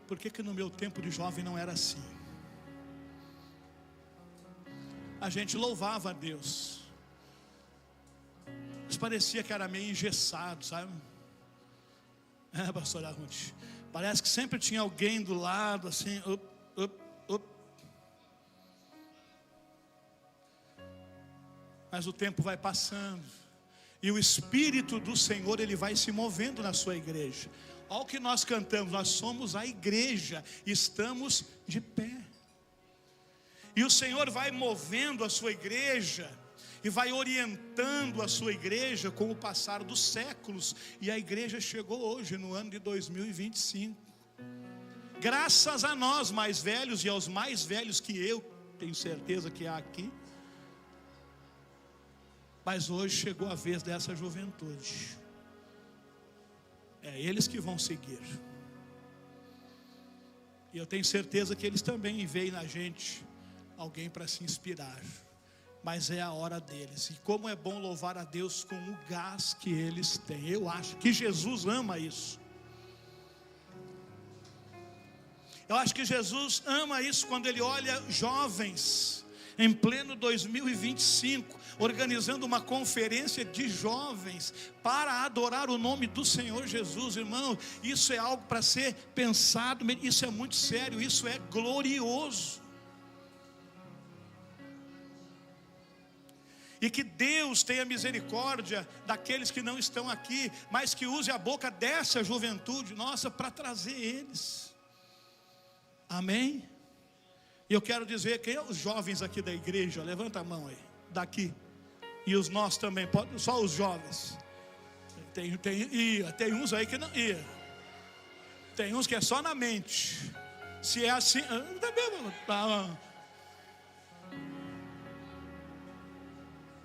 por que no meu tempo de jovem não era assim? A gente louvava a Deus, mas parecia que era meio engessado, sabe? Pastor Arrunt, parece que sempre tinha alguém do lado, assim, Mas o tempo vai passando, e o Espírito do Senhor, Ele vai se movendo na sua igreja. Olha o que nós cantamos, nós somos a igreja, estamos de pé. E o Senhor vai movendo a sua igreja, e vai orientando a sua igreja com o passar dos séculos. E a igreja chegou hoje, no ano de 2025. Graças a nós mais velhos, e aos mais velhos que eu, tenho certeza que há aqui. Mas hoje chegou a vez dessa juventude. É eles que vão seguir. E eu tenho certeza que eles também veem na gente alguém para se inspirar. Mas é a hora deles. E como é bom louvar a Deus com o gás que eles têm. Eu acho que Jesus ama isso. Eu acho que Jesus ama isso quando Ele olha jovens em pleno 2025, organizando uma conferência de jovens para adorar o nome do Senhor Jesus. Irmão, isso é algo para ser pensado, isso é muito sério, isso é glorioso. E que Deus tenha misericórdia daqueles que não estão aqui, mas que use a boca dessa juventude nossa para trazer eles. Amém? E eu quero dizer que os jovens aqui da igreja, levanta a mão aí, daqui, e os nossos também, só os jovens. Tem uns aí que não ia. Tem uns que é só na mente. Se é assim,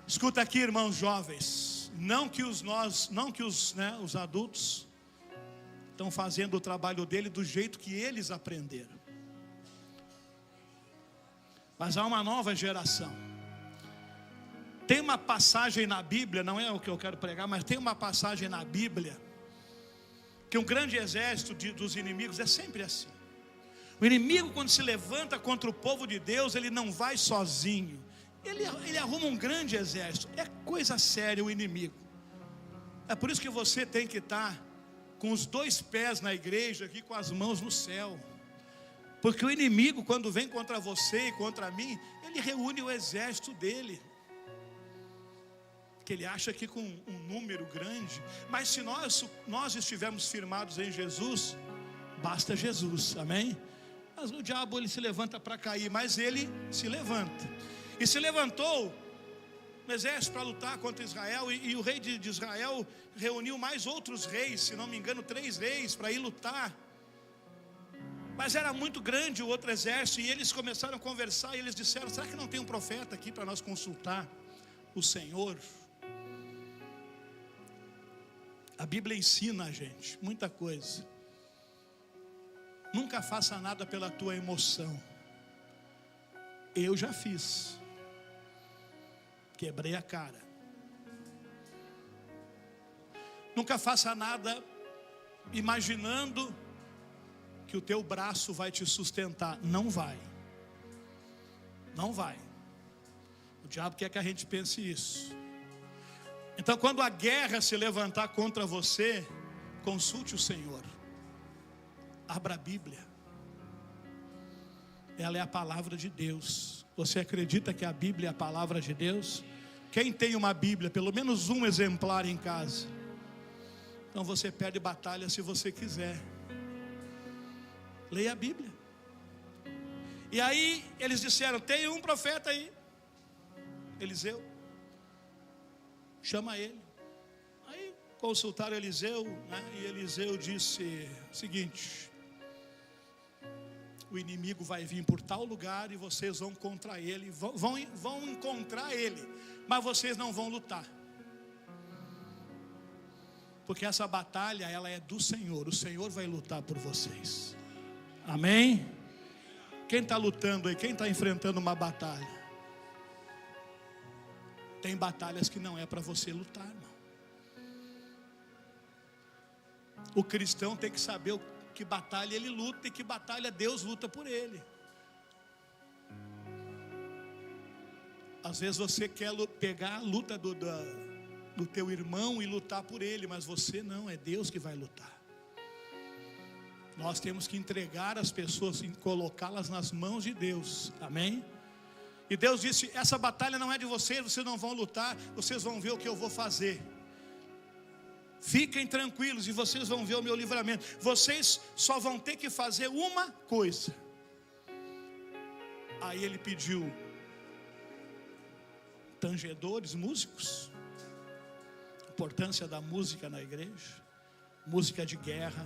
escuta aqui, irmãos jovens. Não que os adultos estão fazendo o trabalho dele do jeito que eles aprenderam. Mas há uma nova geração. Tem uma passagem na Bíblia, não é o que eu quero pregar, mas tem uma passagem na Bíblia que um grande exército dos inimigos é sempre assim. O inimigo, quando se levanta contra o povo de Deus, ele não vai sozinho. Ele arruma um grande exército. É coisa séria o inimigo. É por isso que você tem que estar com os dois pés na igreja aqui, com as mãos no céu. Porque o inimigo, quando vem contra você e contra mim, ele reúne o exército dele, que ele acha que com um número grande. Mas se nós estivermos firmados em Jesus, basta Jesus, amém? Mas o diabo, ele se levanta para cair, mas ele se levanta. E se levantou um exército para lutar contra Israel, e o rei de Israel reuniu mais outros reis, se não me engano 3 reis, para ir lutar. Mas era muito grande o outro exército, e eles começaram a conversar, e eles disseram: será que não tem um profeta aqui para nós consultar o Senhor? A Bíblia ensina a gente muita coisa. Nunca faça nada pela tua emoção. Eu já fiz. Quebrei a cara. Nunca faça nada imaginando que o teu braço vai te sustentar. Não vai. Não vai. O diabo quer que a gente pense isso. Então, quando a guerra se levantar contra você, consulte o Senhor. Abra a Bíblia. Ela é a palavra de Deus. Você acredita que a Bíblia é a palavra de Deus? Quem tem uma Bíblia, pelo menos um exemplar em casa? Então você perde batalha se você quiser. Leia a Bíblia. E aí eles disseram: tem um profeta aí, Eliseu, chama ele. Aí consultaram Eliseu, e Eliseu disse o seguinte: o inimigo vai vir por tal lugar e vocês vão contra ele, vão encontrar ele, mas vocês não vão lutar, porque essa batalha, ela é do Senhor. O Senhor vai lutar por vocês. Amém? Quem está lutando aí? Quem está enfrentando uma batalha? Tem batalhas que não é para você lutar, irmão. O cristão tem que saber que batalha ele luta e que batalha Deus luta por ele. Às vezes você quer pegar a luta do teu irmão e lutar por ele, mas você não, é Deus que vai lutar. Nós temos que entregar as pessoas e colocá-las nas mãos de Deus, amém? E Deus disse: essa batalha não é de vocês, vocês não vão lutar, vocês vão ver o que eu vou fazer. Fiquem tranquilos e vocês vão ver o meu livramento. Vocês só vão ter que fazer uma coisa. Aí ele pediu tangedores, músicos. Importância da música na igreja. Música de guerra,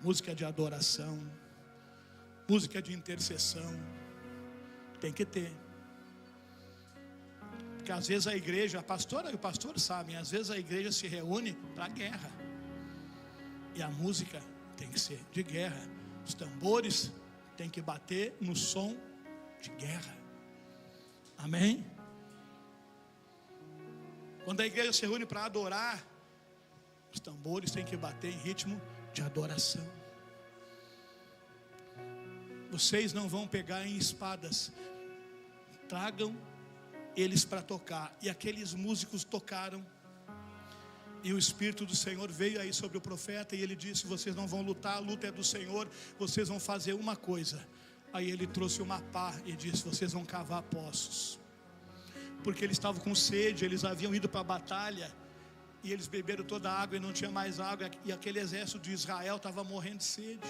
música de adoração, música de intercessão. Tem que ter. Porque às vezes a igreja, a pastora e o pastor sabem, às vezes a igreja se reúne para a guerra. E a música tem que ser de guerra. Os tambores tem que bater no som de guerra. Amém? Quando a igreja se reúne para adorar, os tambores têm que bater em ritmo de adoração. Vocês não vão pegar em espadas. Tragam eles para tocar. E aqueles músicos tocaram. E o Espírito do Senhor veio aí sobre o profeta e ele disse: vocês não vão lutar, a luta é do Senhor, vocês vão fazer uma coisa. Aí ele trouxe uma pá e disse: vocês vão cavar poços. Porque eles estavam com sede, eles haviam ido para a batalha e eles beberam toda a água e não tinha mais água, e aquele exército de Israel estava morrendo de sede.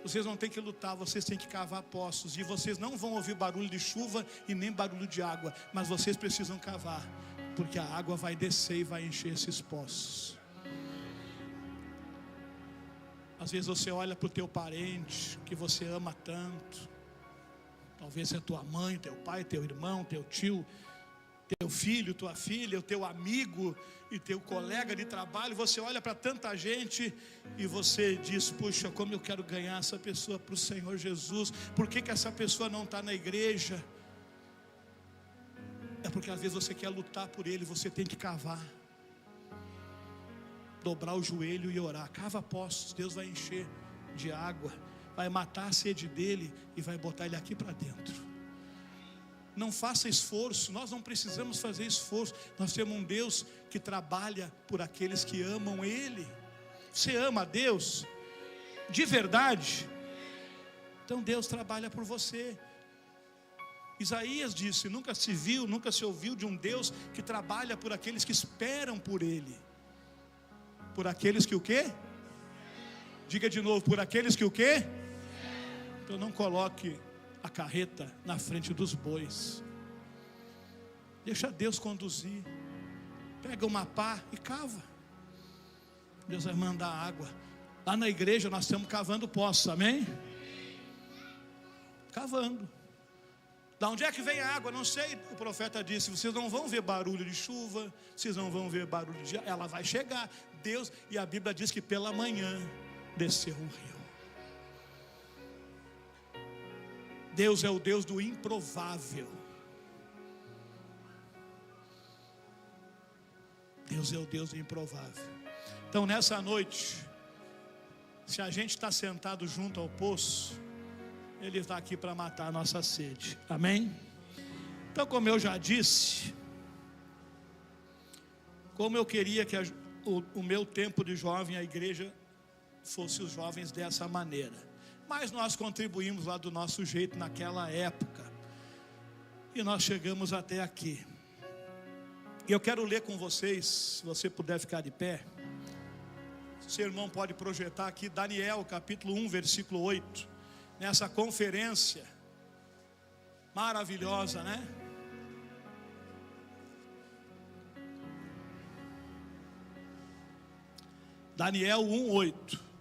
Vocês não têm que lutar, vocês têm que cavar poços. E vocês não vão ouvir barulho de chuva e nem barulho de água, mas vocês precisam cavar, porque a água vai descer e vai encher esses poços. Às vezes você olha para o teu parente que você ama tanto, talvez é tua mãe, teu pai, teu irmão, teu tio, teu filho, tua filha, o teu amigo e teu colega de trabalho. Você olha para tanta gente e você diz: puxa, como eu quero ganhar essa pessoa para o Senhor Jesus. Por que essa pessoa não está na igreja? É porque às vezes você quer lutar por ele. Você tem que cavar, dobrar o joelho e orar. Cava poços, Deus vai encher de água, vai matar a sede dele e vai botar ele aqui para dentro. Não faça esforço, nós não precisamos fazer esforço. Nós temos um Deus que trabalha por aqueles que amam ele. Você ama a Deus de verdade? Então Deus trabalha por você. Isaías disse: nunca se viu, nunca se ouviu de um Deus que trabalha por aqueles que esperam por ele. Por aqueles que o quê? Diga de novo: por aqueles que o quê? Então não coloque a carreta na frente dos bois. Deixa Deus conduzir. Pega uma pá e cava. Deus vai mandar água. Lá na igreja nós estamos cavando poços, amém? Cavando. Da onde é que vem a água? Não sei. O profeta disse: vocês não vão ver barulho de chuva, vocês não vão ver barulho de... Ela vai chegar. Deus, e a Bíblia diz que pela manhã desceu um rio. Deus é o Deus do improvável. Deus é o Deus do improvável. Então nessa noite, se a gente está sentado junto ao poço, Ele está aqui para matar a nossa sede, amém? Então, como eu já disse, como eu queria que o meu tempo de jovem, a igreja, fosse os jovens dessa maneira. Mas nós contribuímos lá do nosso jeito naquela época. E nós chegamos até aqui. E eu quero ler com vocês, se você puder ficar de pé. Seu irmão pode projetar aqui Daniel capítulo 1, versículo 8. Nessa conferência maravilhosa, né? Daniel 1, 8.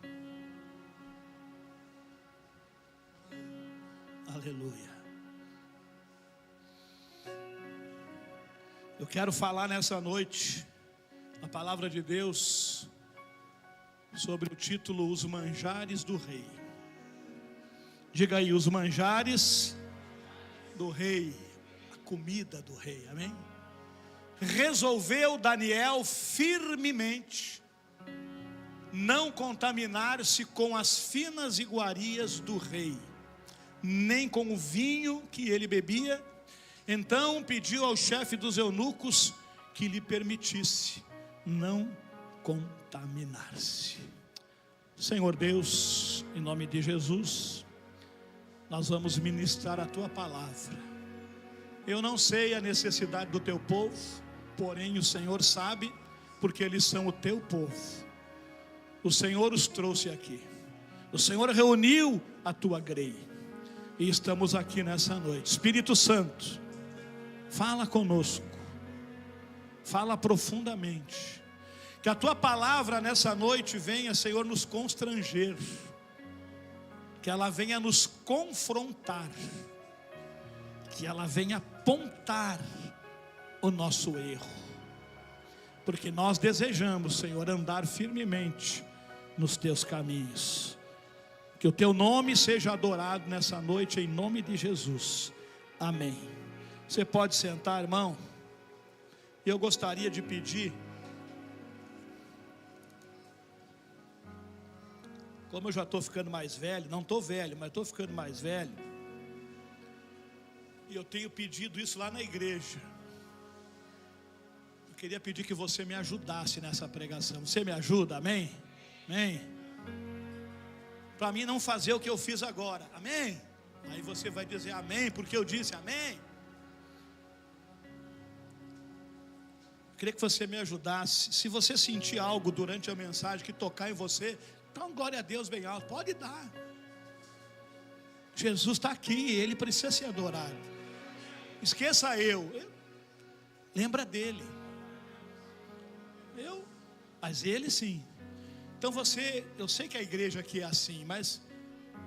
Aleluia. Eu quero falar nessa noite a palavra de Deus sobre o título Os Manjares do Rei. Diga aí: os manjares do rei, a comida do rei, amém? Resolveu Daniel firmemente não contaminar-se com as finas iguarias do rei, nem com o vinho que ele bebia. Então pediu ao chefe dos eunucos que lhe permitisse não contaminar-se. Senhor Deus, em nome de Jesus, nós vamos ministrar a tua palavra. Eu não sei a necessidade do teu povo, porém o Senhor sabe, porque eles são o teu povo. O Senhor os trouxe aqui, o Senhor reuniu a tua grei, e estamos aqui nessa noite. Espírito Santo, fala conosco, fala profundamente, que a tua palavra nessa noite venha, Senhor, nos constranger, que ela venha nos confrontar, que ela venha apontar o nosso erro, porque nós desejamos, Senhor, andar firmemente nos teus caminhos. Que o teu nome seja adorado nessa noite, em nome de Jesus, amém. Você pode sentar, irmão. Eu gostaria de pedir, como eu já estou ficando mais velho, não estou velho, mas estou ficando mais velho, e eu tenho pedido isso lá na igreja. Eu queria pedir que você me ajudasse nessa pregação. Você me ajuda, amém? Amém? Para mim não fazer o que eu fiz agora, amém? Aí você vai dizer amém, porque eu disse amém. Eu queria que você me ajudasse. Se você sentir algo durante a mensagem que tocar em você, então glória a Deus bem alto, pode dar. Jesus está aqui, Ele precisa ser adorado. Esqueça lembra dele. Mas Ele sim. Então eu sei que a igreja aqui é assim, mas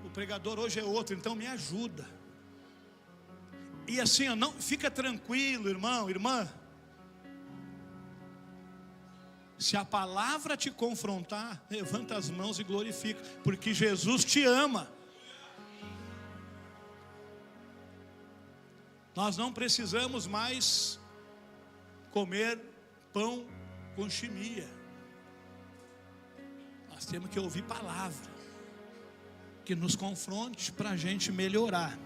o pregador hoje é outro, então me ajuda. E assim, não fica tranquilo, irmão, irmã. Se a palavra te confrontar, levanta as mãos e glorifica, porque Jesus te ama. Nós não precisamos mais comer pão com chimia. Nós temos que ouvir palavra que nos confronte para a gente melhorar.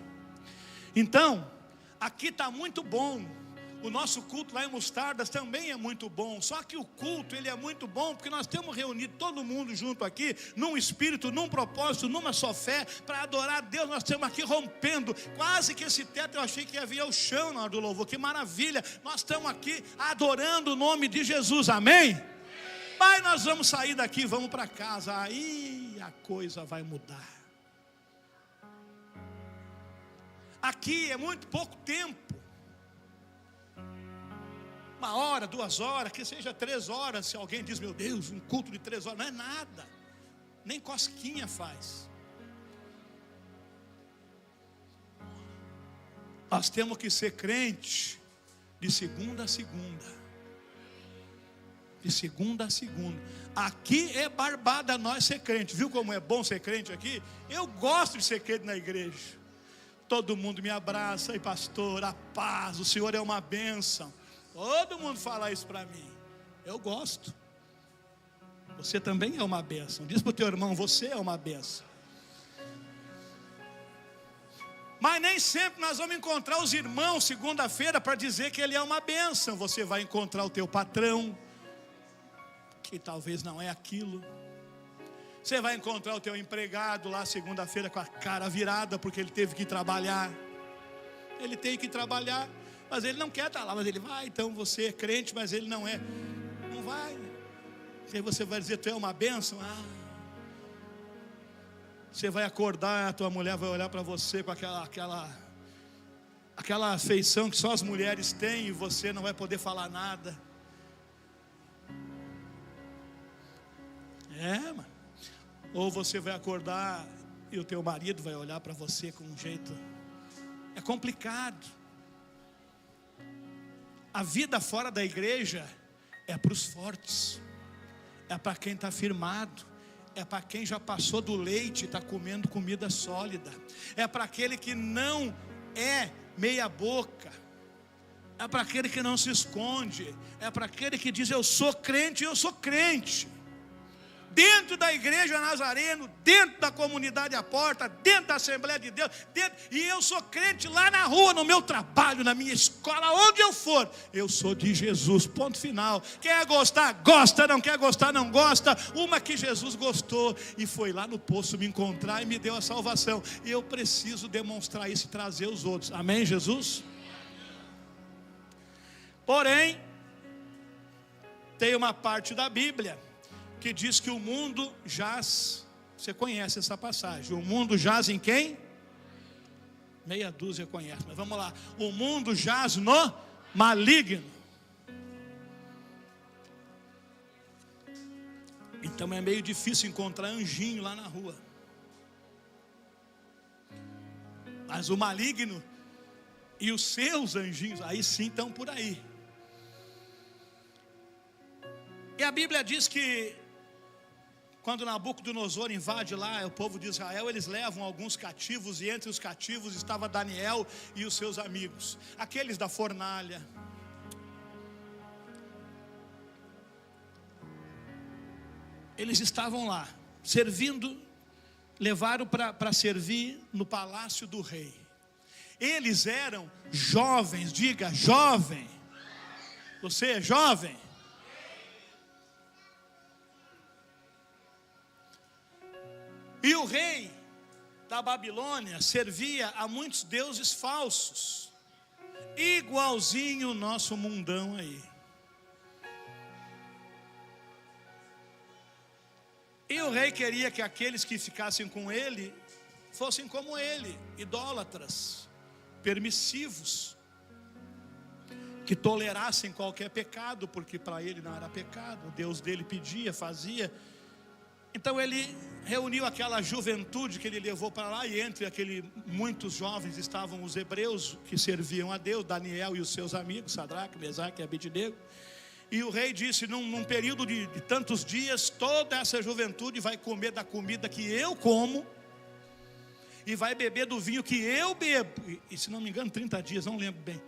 Então, aqui está muito bom. O nosso culto lá em Mostardas também é muito bom. Só que o culto, ele é muito bom porque nós temos reunido todo mundo junto aqui, num espírito, num propósito, numa só fé, para adorar a Deus. Nós estamos aqui rompendo quase que esse teto. Eu achei que ia vir ao chão na hora do louvor. Que maravilha. Nós estamos aqui adorando o nome de Jesus, amém? Mas nós vamos sair daqui, vamos para casa. Aí a coisa vai mudar. Aqui é muito pouco tempo. 1 hora, 2 horas, que seja 3 horas. Se alguém diz, meu Deus, um culto de 3 horas, não é nada. Nem cosquinha faz. Nós temos que ser crente de segunda a segunda. De segunda a segunda. Aqui é barbada nós ser crente. Viu como é bom ser crente aqui? Eu gosto de ser crente na igreja. Todo mundo me abraça. E pastor, a paz, o Senhor é uma bênção. Todo mundo fala isso para mim. Eu gosto. Você também é uma bênção. Diz para o teu irmão, você é uma bênção. Mas nem sempre nós vamos encontrar os irmãos segunda-feira para dizer que ele é uma bênção. Você vai encontrar o teu patrão, que talvez não é aquilo. Você vai encontrar o teu empregado lá segunda-feira com a cara virada porque ele teve que trabalhar. Ele tem que trabalhar, mas ele não quer estar lá, mas ele vai. Então você é crente, mas ele não é. Não vai. Aí você vai dizer, tu é uma bênção? Você vai acordar, a tua mulher vai olhar para você com aquela afeição que só as mulheres têm, e você não vai poder falar nada. Mano. Ou você vai acordar e o teu marido vai olhar para você com um jeito. É complicado. A vida fora da igreja é para os fortes, é para quem está firmado, é para quem já passou do leite e está comendo comida sólida, é para aquele que não é meia boca, é para aquele que não se esconde, é para aquele que diz, eu sou crente, eu sou crente. dentro da igreja Nazareno, dentro da comunidade à porta, dentro da Assembleia de Deus, e eu sou crente lá na rua, no meu trabalho, na minha escola, onde eu for, eu sou de Jesus, ponto final. Quer gostar? Gosta, não quer gostar? Não gosta. Uma que Jesus gostou e foi lá no poço me encontrar e me deu a salvação, e eu preciso demonstrar isso e trazer os outros. Amém, Jesus? Porém, tem uma parte da Bíblia que diz que o mundo jaz. Você conhece essa passagem? O mundo jaz em quem? Meia dúzia conhece, mas vamos lá. O mundo jaz no maligno. Então é meio difícil encontrar anjinho lá na rua. Mas o maligno e os seus anjinhos, aí sim estão por aí. E a Bíblia diz que quando Nabucodonosor invade lá o povo de Israel, eles levam alguns cativos, e entre os cativos estava Daniel e os seus amigos, aqueles da fornalha. Eles estavam lá, servindo, levaram para servir no palácio do rei. Eles eram jovens, diga jovem. Você é jovem? E o rei da Babilônia servia a muitos deuses falsos, igualzinho o nosso mundão aí. E o rei queria que aqueles que ficassem com ele fossem como ele, idólatras, permissivos, que tolerassem qualquer pecado, porque para ele não era pecado, o Deus dele pedia, fazia. Então ele reuniu aquela juventude que ele levou para lá, e entre muitos jovens estavam os hebreus que serviam a Deus, Daniel e os seus amigos, Sadraque, Mesaque e Abednego. E o rei disse, num período de tantos dias, toda essa juventude vai comer da comida que eu como, e vai beber do vinho que eu bebo, e se não me engano 30 dias, não lembro bem.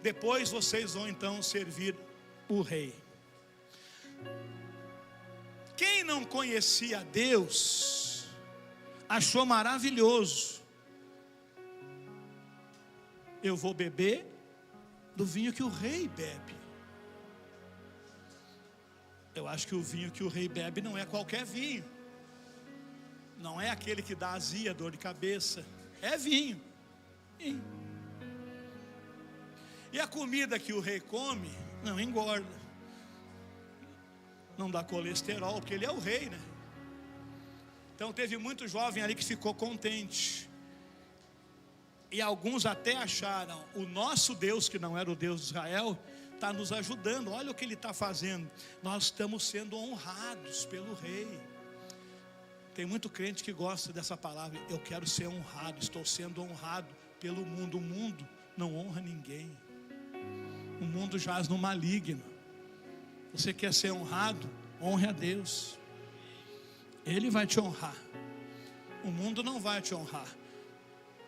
Depois vocês vão então servir o rei. Quem não conhecia Deus achou maravilhoso. Eu vou beber do vinho que o rei bebe. Eu acho que o vinho que o rei bebe não é qualquer vinho. Não é aquele que dá azia, dor de cabeça. É vinho. E a comida que o rei come não engorda. Não dá colesterol, porque ele é o rei, né? Então teve muito jovem ali que ficou contente. E alguns até acharam, o nosso Deus, que não era o Deus de Israel, está nos ajudando. Olha o que ele está fazendo. Nós estamos sendo honrados pelo rei. Tem muito crente que gosta dessa palavra. Eu quero ser honrado, estou sendo honrado pelo mundo. O mundo não honra ninguém. O mundo jaz no maligno. Você quer ser honrado? Honre a Deus. Ele vai te honrar. O mundo não vai te honrar.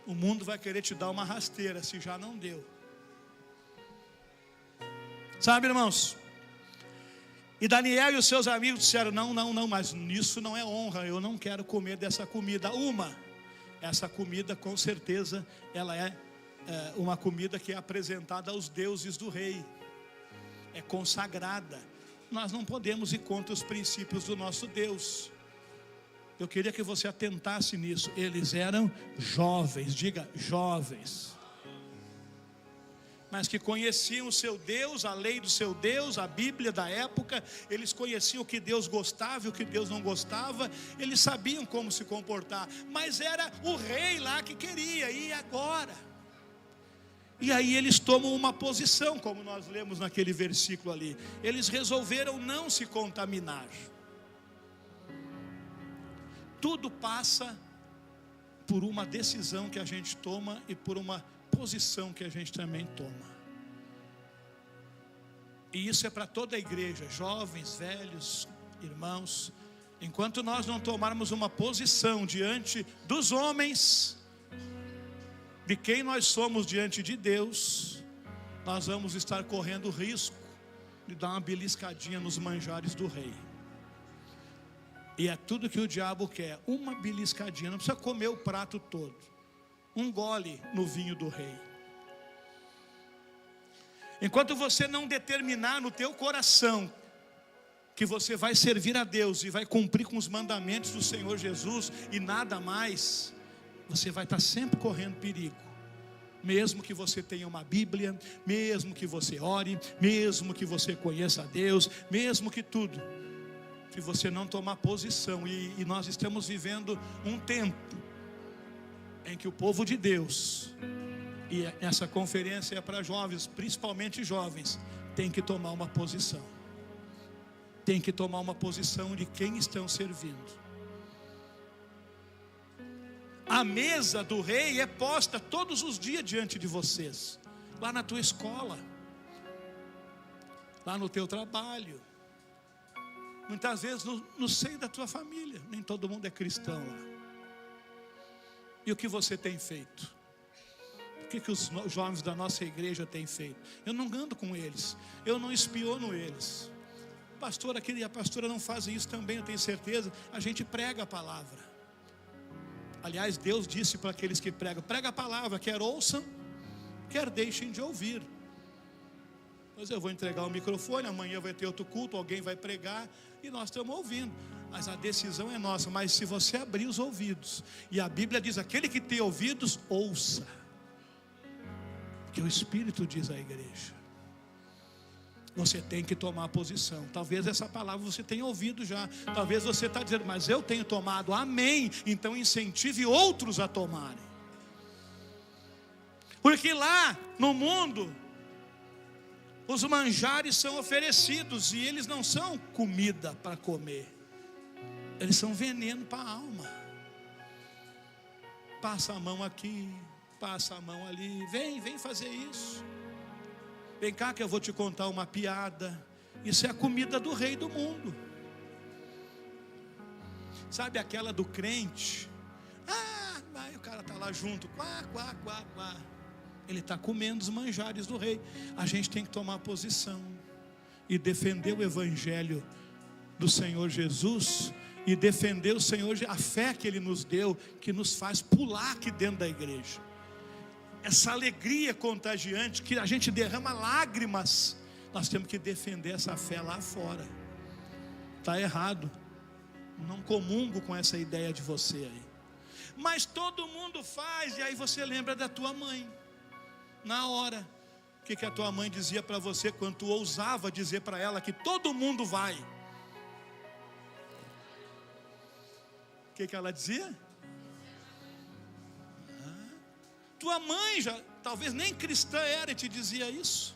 O mundo vai querer te dar uma rasteira, se já não deu. Sabe, irmãos? E Daniel e os seus amigos disseram, não, mas nisso não é honra. Eu não quero comer dessa comida. Essa comida com certeza ela é uma comida que é apresentada aos deuses do rei. É consagrada. Nós não podemos ir contra os princípios do nosso Deus. Eu queria que você atentasse nisso. Eles eram jovens, diga jovens, mas que conheciam o seu Deus, a lei do seu Deus, a Bíblia da época. Eles conheciam o que Deus gostava e o que Deus não gostava. Eles sabiam como se comportar, mas era o rei lá que queria, e agora? E aí eles tomam uma posição, como nós lemos naquele versículo ali. Eles resolveram não se contaminar. Tudo passa por uma decisão que a gente toma e por uma posição que a gente também toma. E isso é para toda a igreja, jovens, velhos, irmãos. Enquanto nós não tomarmos uma posição diante dos homens, de quem nós somos diante de Deus, nós vamos estar correndo o risco de dar uma beliscadinha nos manjares do rei. E é tudo que o diabo quer, uma beliscadinha, não precisa comer o prato todo, um gole no vinho do rei. Enquanto você não determinar no teu coração que você vai servir a Deus e vai cumprir com os mandamentos do Senhor Jesus e nada mais, você vai estar sempre correndo perigo. Mesmo que você tenha uma Bíblia, mesmo que você ore, mesmo que você conheça a Deus, mesmo que tudo, se você não tomar posição, e nós estamos vivendo um tempo em que o povo de Deus, e essa conferência é para jovens, principalmente jovens, tem que tomar uma posição. Tem que tomar uma posição de quem estão servindo. A mesa do rei é posta todos os dias diante de vocês, lá na tua escola, lá no teu trabalho, muitas vezes no seio da tua família. Nem todo mundo é cristão lá. E o que você tem feito? O que os jovens da nossa igreja têm feito? Eu não ando com eles, eu não espiono eles. Pastor, aquele e a pastora não fazem isso também, eu tenho certeza. A gente prega a palavra. Aliás, Deus disse para aqueles que pregam: prega a palavra, quer ouçam, quer deixem de ouvir. Mas eu vou entregar o microfone, amanhã vai ter outro culto, alguém vai pregar e nós estamos ouvindo. Mas a decisão é nossa. Mas se você abrir os ouvidos, e a Bíblia diz: aquele que tem ouvidos, ouça. Porque o Espírito diz à igreja. Você tem que tomar posição. Talvez essa palavra você tenha ouvido já. Talvez você está dizendo: mas eu tenho tomado. Amém. Então incentive outros a tomarem. Porque lá no mundo, os manjares são oferecidos, e eles não são comida para comer. Eles são veneno para a alma. Passa a mão aqui, passa a mão ali. Vem fazer isso. Vem cá que eu vou te contar uma piada. Isso é a comida do rei do mundo. Sabe aquela do crente? Vai, o cara está lá junto. Quá, quá, quá, quá. Ele está comendo os manjares do rei. A gente tem que tomar posição e defender o evangelho do Senhor Jesus, e defender o Senhor, a fé que Ele nos deu, que nos faz pular aqui dentro da igreja. Essa alegria contagiante, que a gente derrama lágrimas, nós temos que defender essa fé lá fora. Está errado. Não comungo com essa ideia de você aí. Mas todo mundo faz, e aí você lembra da tua mãe. Na hora, o que a tua mãe dizia para você quando tu ousava dizer para ela que todo mundo vai? O que ela dizia? Tua mãe já, talvez nem cristã era, e te dizia isso.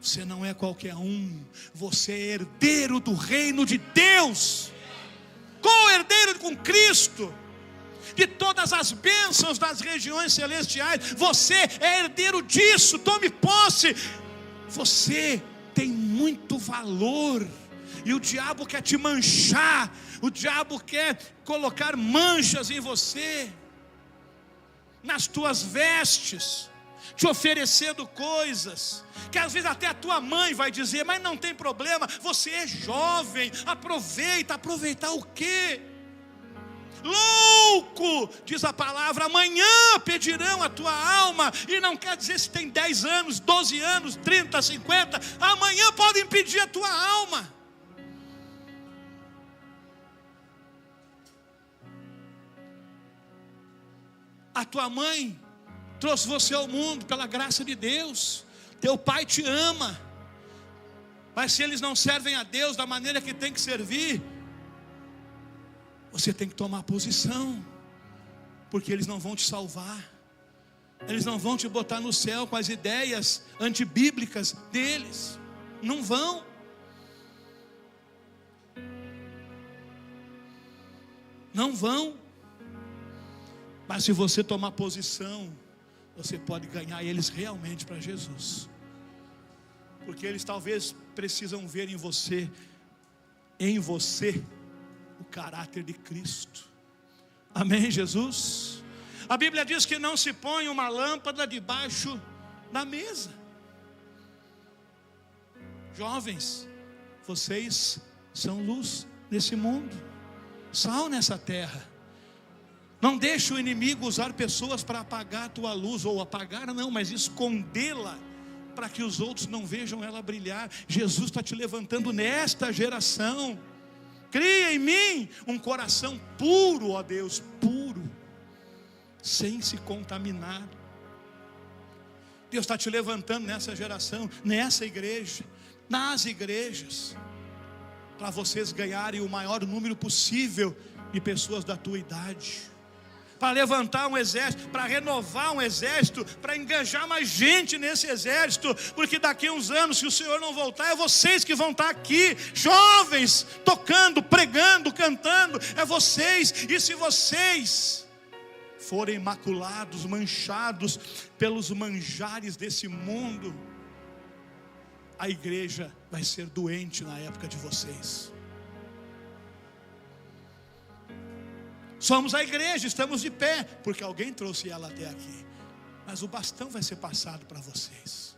Você não é qualquer um, você é herdeiro do reino de Deus, co-herdeiro com Cristo, de todas as bênçãos das regiões celestiais. Você é herdeiro disso, tome posse. Você tem muito valor, e o diabo quer te manchar, o diabo quer colocar manchas em você, nas tuas vestes, te oferecendo coisas, que às vezes até a tua mãe vai dizer: mas não tem problema, você é jovem, aproveita. Aproveitar o quê? Louco, diz a palavra, amanhã pedirão a tua alma. E não quer dizer se tem 10 anos, 12 anos, 30, 50, amanhã podem pedir a tua alma. A tua mãe trouxe você ao mundo pela graça de Deus. Teu pai te ama. Mas se eles não servem a Deus da maneira que tem que servir, você tem que tomar posição. Porque eles não vão te salvar. Eles não vão te botar no céu com as ideias antibíblicas deles. Não vão. Não vão. Mas se você tomar posição, você pode ganhar eles realmente para Jesus. Porque eles talvez precisam ver em você o caráter de Cristo. Amém, Jesus? A Bíblia diz que não se põe uma lâmpada debaixo da mesa. Jovens, vocês são luz nesse mundo, sal nessa terra. Não deixe o inimigo usar pessoas para apagar a tua luz, ou apagar não, mas escondê-la, para que os outros não vejam ela brilhar. Jesus está te levantando nesta geração. Cria em mim um coração puro, ó Deus, puro, sem se contaminar. Deus está te levantando nessa geração, nessa igreja, nas igrejas, para vocês ganharem o maior número possível de pessoas da tua idade, para levantar um exército, para renovar um exército, para engajar mais gente nesse exército, porque daqui a uns anos, se o Senhor não voltar, é vocês que vão estar aqui, jovens, tocando, pregando, cantando, é vocês. E se vocês forem maculados, manchados pelos manjares desse mundo, a igreja vai ser doente na época de vocês. Somos a igreja, estamos de pé, porque alguém trouxe ela até aqui, mas o bastão vai ser passado para vocês.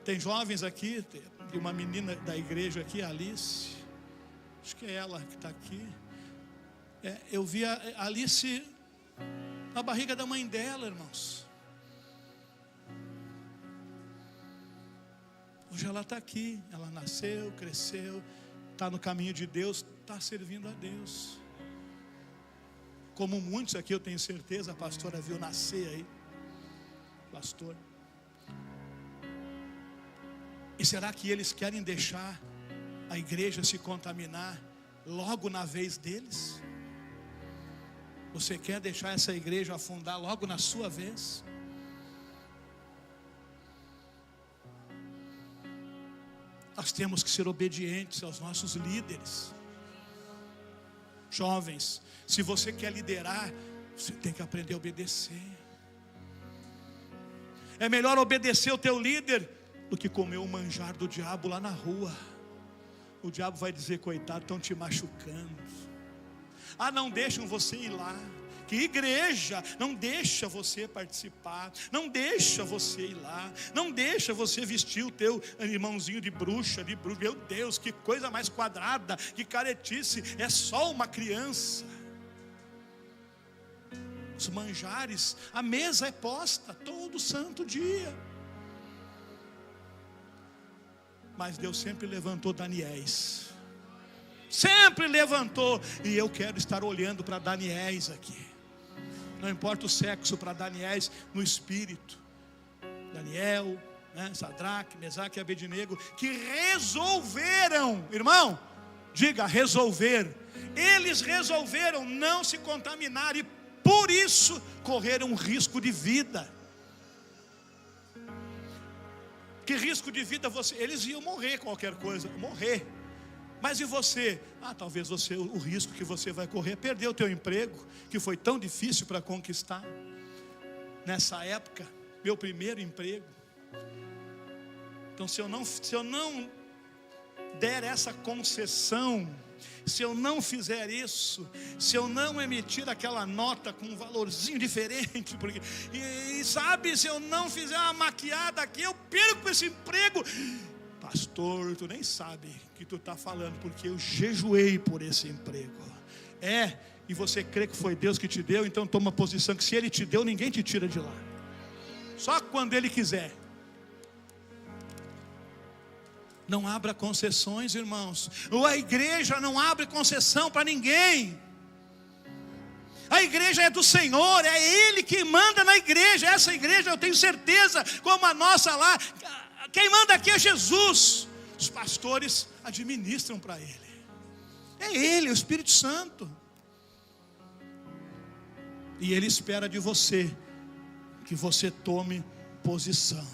Tem jovens aqui, tem uma menina da igreja aqui, a Alice, acho que é ela que está aqui. Eu vi a Alice na barriga da mãe dela, irmãos. Hoje ela está aqui, ela nasceu, cresceu, está no caminho de Deus, está servindo a Deus. Como muitos aqui, eu tenho certeza, a pastora viu nascer aí, pastor. E será que eles querem deixar a igreja se contaminar logo na vez deles? Você quer deixar essa igreja afundar logo na sua vez? Nós temos que ser obedientes aos nossos líderes. Jovens, se você quer liderar, você tem que aprender a obedecer. É melhor obedecer o teu líder do que comer o manjar do diabo lá na rua. O diabo vai dizer: coitado, estão te machucando. Não deixam você ir lá. Que igreja não deixa você participar, não deixa você ir lá, não deixa você vestir o teu irmãozinho de bruxa, meu Deus, que coisa mais quadrada, que caretice, é só uma criança. Os manjares, a mesa é posta todo santo dia, mas Deus sempre levantou Daniéis, sempre levantou, e eu quero estar olhando para Daniéis aqui. Não importa o sexo, para Daniéis no espírito. Daniel, Sadraque, Mesaque e Abednego, que resolveram, irmão, diga resolver. Eles resolveram não se contaminar e por isso correram um risco de vida. Que risco de vida eles iam morrer qualquer coisa, morrer. Mas e você? Talvez você, o risco que você vai correr é perder o teu emprego, que foi tão difícil para conquistar. Nessa época, meu primeiro emprego. Então se eu não der essa concessão, se eu não fizer isso, se eu não emitir aquela nota com um valorzinho diferente, porque, sabe, se eu não fizer uma maquiada aqui, eu perco esse emprego. Pastor, tu nem sabe o que tu está falando, porque eu jejuei por esse emprego. E você crê que foi Deus que te deu, então toma posição que se Ele te deu, ninguém te tira de lá. Só quando Ele quiser. Não abra concessões, irmãos. A igreja não abre concessão para ninguém. A igreja é do Senhor, é Ele que manda na igreja. Essa igreja eu tenho certeza, como a nossa lá, quem manda aqui é Jesus. Os pastores administram para Ele. É Ele, o Espírito Santo. E Ele espera de você que você tome posição.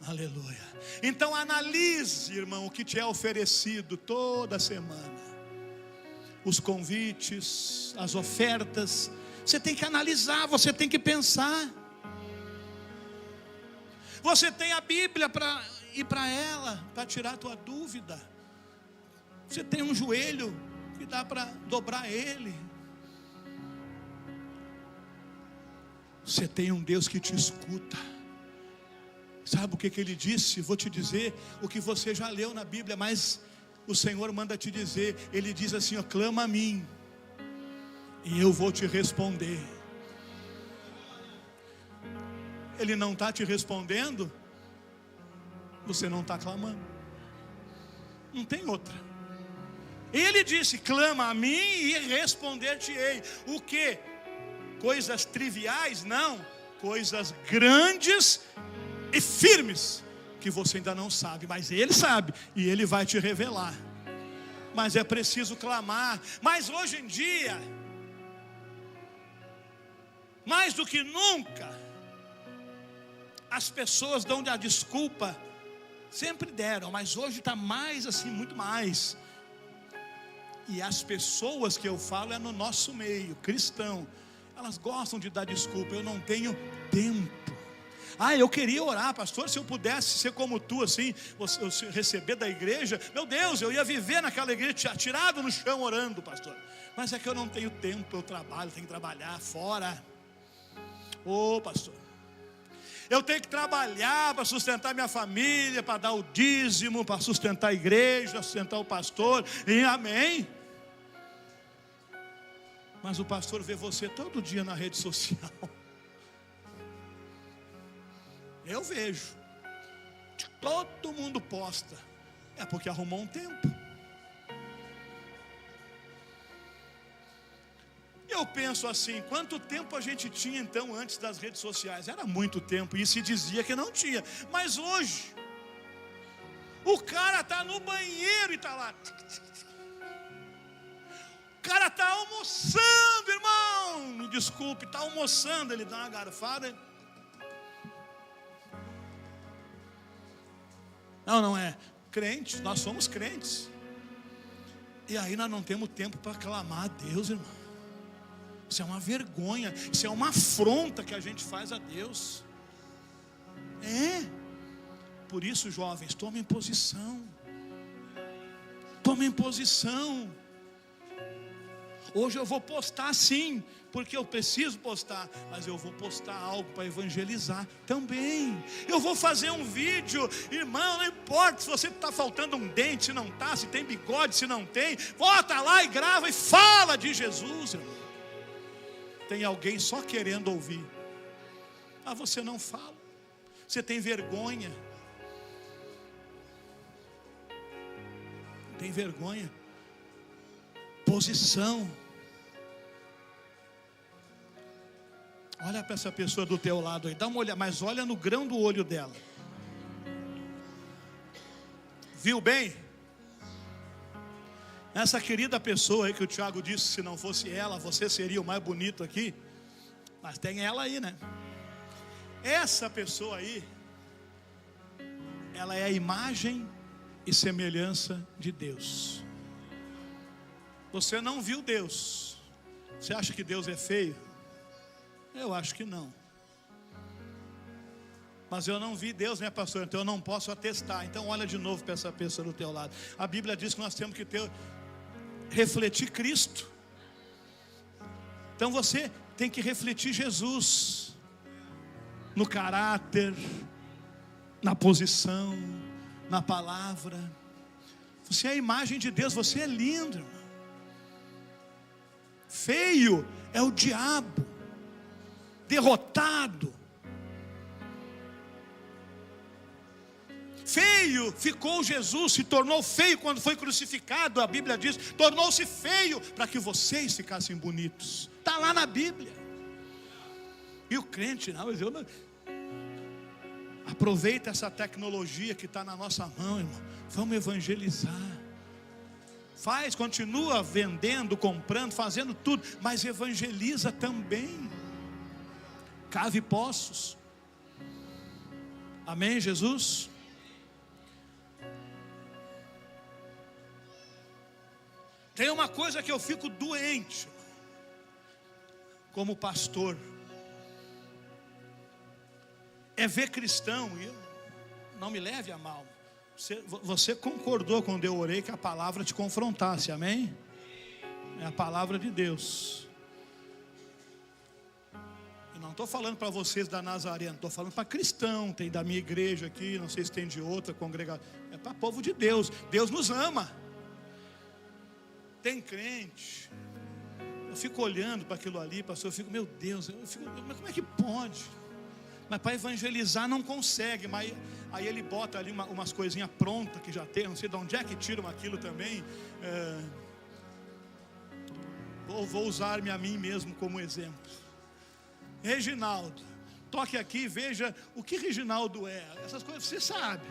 Aleluia. Então analise, irmão, o que te é oferecido toda semana. Os convites, as ofertas. Você tem que analisar, você tem que pensar. Você tem a Bíblia para ir para ela, para tirar a tua dúvida. Você tem um joelho que dá para dobrar ele. Você tem um Deus que te escuta. Sabe o que ele disse? Vou te dizer o que você já leu na Bíblia, mas o Senhor manda te dizer. Ele diz assim, ó, clama a mim e eu vou te responder. Ele não está te respondendo, você não está clamando. Não tem outra. Ele disse, clama a mim e responder-te-ei. O que? Coisas triviais? Não. Coisas grandes e firmes, que você ainda não sabe, mas Ele sabe, e Ele vai te revelar. Mas é preciso clamar. Mas hoje em dia, mais do que nunca, as pessoas dão a desculpa, sempre deram, mas hoje está mais assim, muito mais. E as pessoas que eu falo é no nosso meio, cristão, elas gostam de dar desculpa, eu não tenho tempo. Eu queria orar, pastor, se eu pudesse ser como tu, assim, você receber da igreja, meu Deus, eu ia viver naquela igreja, atirado no chão orando, pastor. Mas é que eu não tenho tempo, eu trabalho, tenho que trabalhar fora. Pastor, eu tenho que trabalhar para sustentar minha família, para dar o dízimo, para sustentar a igreja, sustentar o pastor, e amém. Mas o pastor vê você todo dia na rede social. Eu vejo. Todo mundo posta. É porque arrumou um tempo. Eu penso assim, quanto tempo a gente tinha então antes das redes sociais? Era muito tempo, e se dizia que não tinha. Mas hoje, o cara está no banheiro e está lá. O cara está almoçando, irmão. Me desculpe, está almoçando, ele dá uma garfada. Não é. Crentes, nós somos crentes. E aí nós não temos tempo para clamar a Deus, irmão. Isso é uma vergonha, isso é uma afronta que a gente faz a Deus. Por isso, jovens, tomem posição. Tomem posição. Hoje eu vou postar sim, porque eu preciso postar, mas eu vou postar algo para evangelizar também. Eu vou fazer um vídeo, irmão, não importa se você está faltando um dente, se não está, se tem bigode, se não tem, volta lá e grava e fala de Jesus, irmão. Tem alguém só querendo ouvir, você não fala, você tem vergonha. Tem vergonha. Posição. Olha para essa pessoa do teu lado aí, dá uma olhada, mas olha no grão do olho dela. Viu bem? Essa querida pessoa aí que o Tiago disse, se não fosse ela, você seria o mais bonito aqui. Mas tem ela aí, né? Essa pessoa aí, ela é a imagem e semelhança de Deus. Você não viu Deus. Você acha que Deus é feio? Eu acho que não. Mas eu não vi Deus, né, pastor? Então eu não posso atestar. Então olha de novo para essa pessoa do teu lado. A Bíblia diz que nós temos que refletir Cristo. Então você tem que refletir Jesus no caráter, na posição, na palavra. Você é a imagem de Deus, você é lindo, irmão. Feio é o diabo, derrotado. Feio ficou Jesus, se tornou feio quando foi crucificado. A Bíblia diz, tornou-se feio para que vocês ficassem bonitos. Está lá na Bíblia. E o crente, aproveita essa tecnologia que está na nossa mão, irmão. Vamos evangelizar. Continua vendendo, comprando, fazendo tudo, mas evangeliza também. Cave poços. Amém, Jesus? Tem uma coisa que eu fico doente, como pastor, é ver cristão, e não me leve a mal, você concordou quando eu orei que a palavra te confrontasse, amém? É a palavra de Deus. Eu não estou falando para vocês da Nazareno, estou falando para cristão. Tem da minha igreja aqui, não sei se tem de outra congregação. É para povo de Deus. Deus nos ama. Tem crente. Eu fico olhando para aquilo ali, pastor, eu fico, meu Deus, mas como é que pode? Mas para evangelizar não consegue. Mas aí ele bota ali umas coisinhas prontas que já tem. Não sei de onde é que tiram aquilo também. Vou usar-me a mim mesmo como exemplo. Reginaldo, toque aqui e veja o que Reginaldo é. Essas coisas você sabe.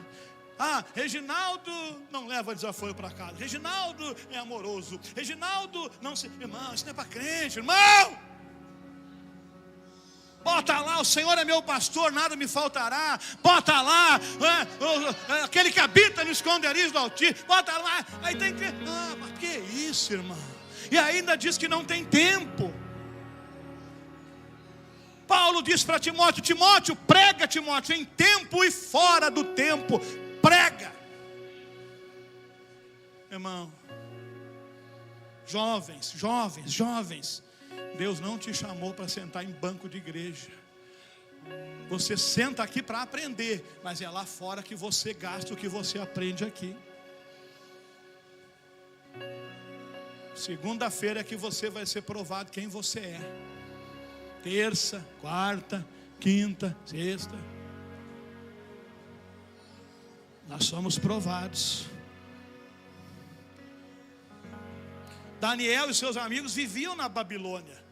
Reginaldo não leva desaforo para casa. Reginaldo é amoroso. Reginaldo não se... Irmão, isso não é para crente, irmão. Bota lá, o Senhor é meu pastor, nada me faltará. Bota lá, aquele que habita no esconderijo do Altíssimo. Bota lá, aí tem que... mas que isso, irmão? E ainda diz que não tem tempo. Paulo diz para Timóteo: Timóteo, prega, Timóteo, em tempo e fora do tempo, prega. Irmão, jovens, Deus não te chamou para sentar em banco de igreja. Você senta aqui para aprender, mas é lá fora que você gasta o que você aprende aqui. Segunda-feira é que você vai ser provado quem você é. Terça, quarta, quinta, sexta. Nós somos provados. Daniel e seus amigos viviam na Babilônia,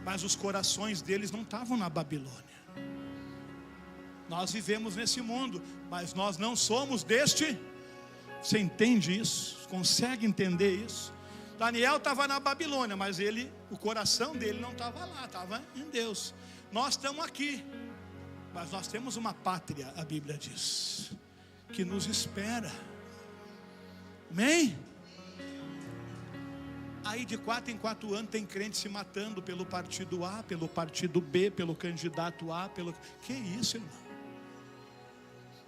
mas os corações deles não estavam na Babilônia. Nós vivemos nesse mundo, mas nós não somos deste. Você entende isso? Consegue entender isso? Daniel estava na Babilônia, mas o coração dele não estava lá, estava em Deus. Nós estamos aqui, mas nós temos uma pátria, a Bíblia diz, que nos espera. Amém? Aí de 4 em 4 anos tem crente se matando pelo partido A, pelo partido B, pelo candidato A, Que isso, irmão?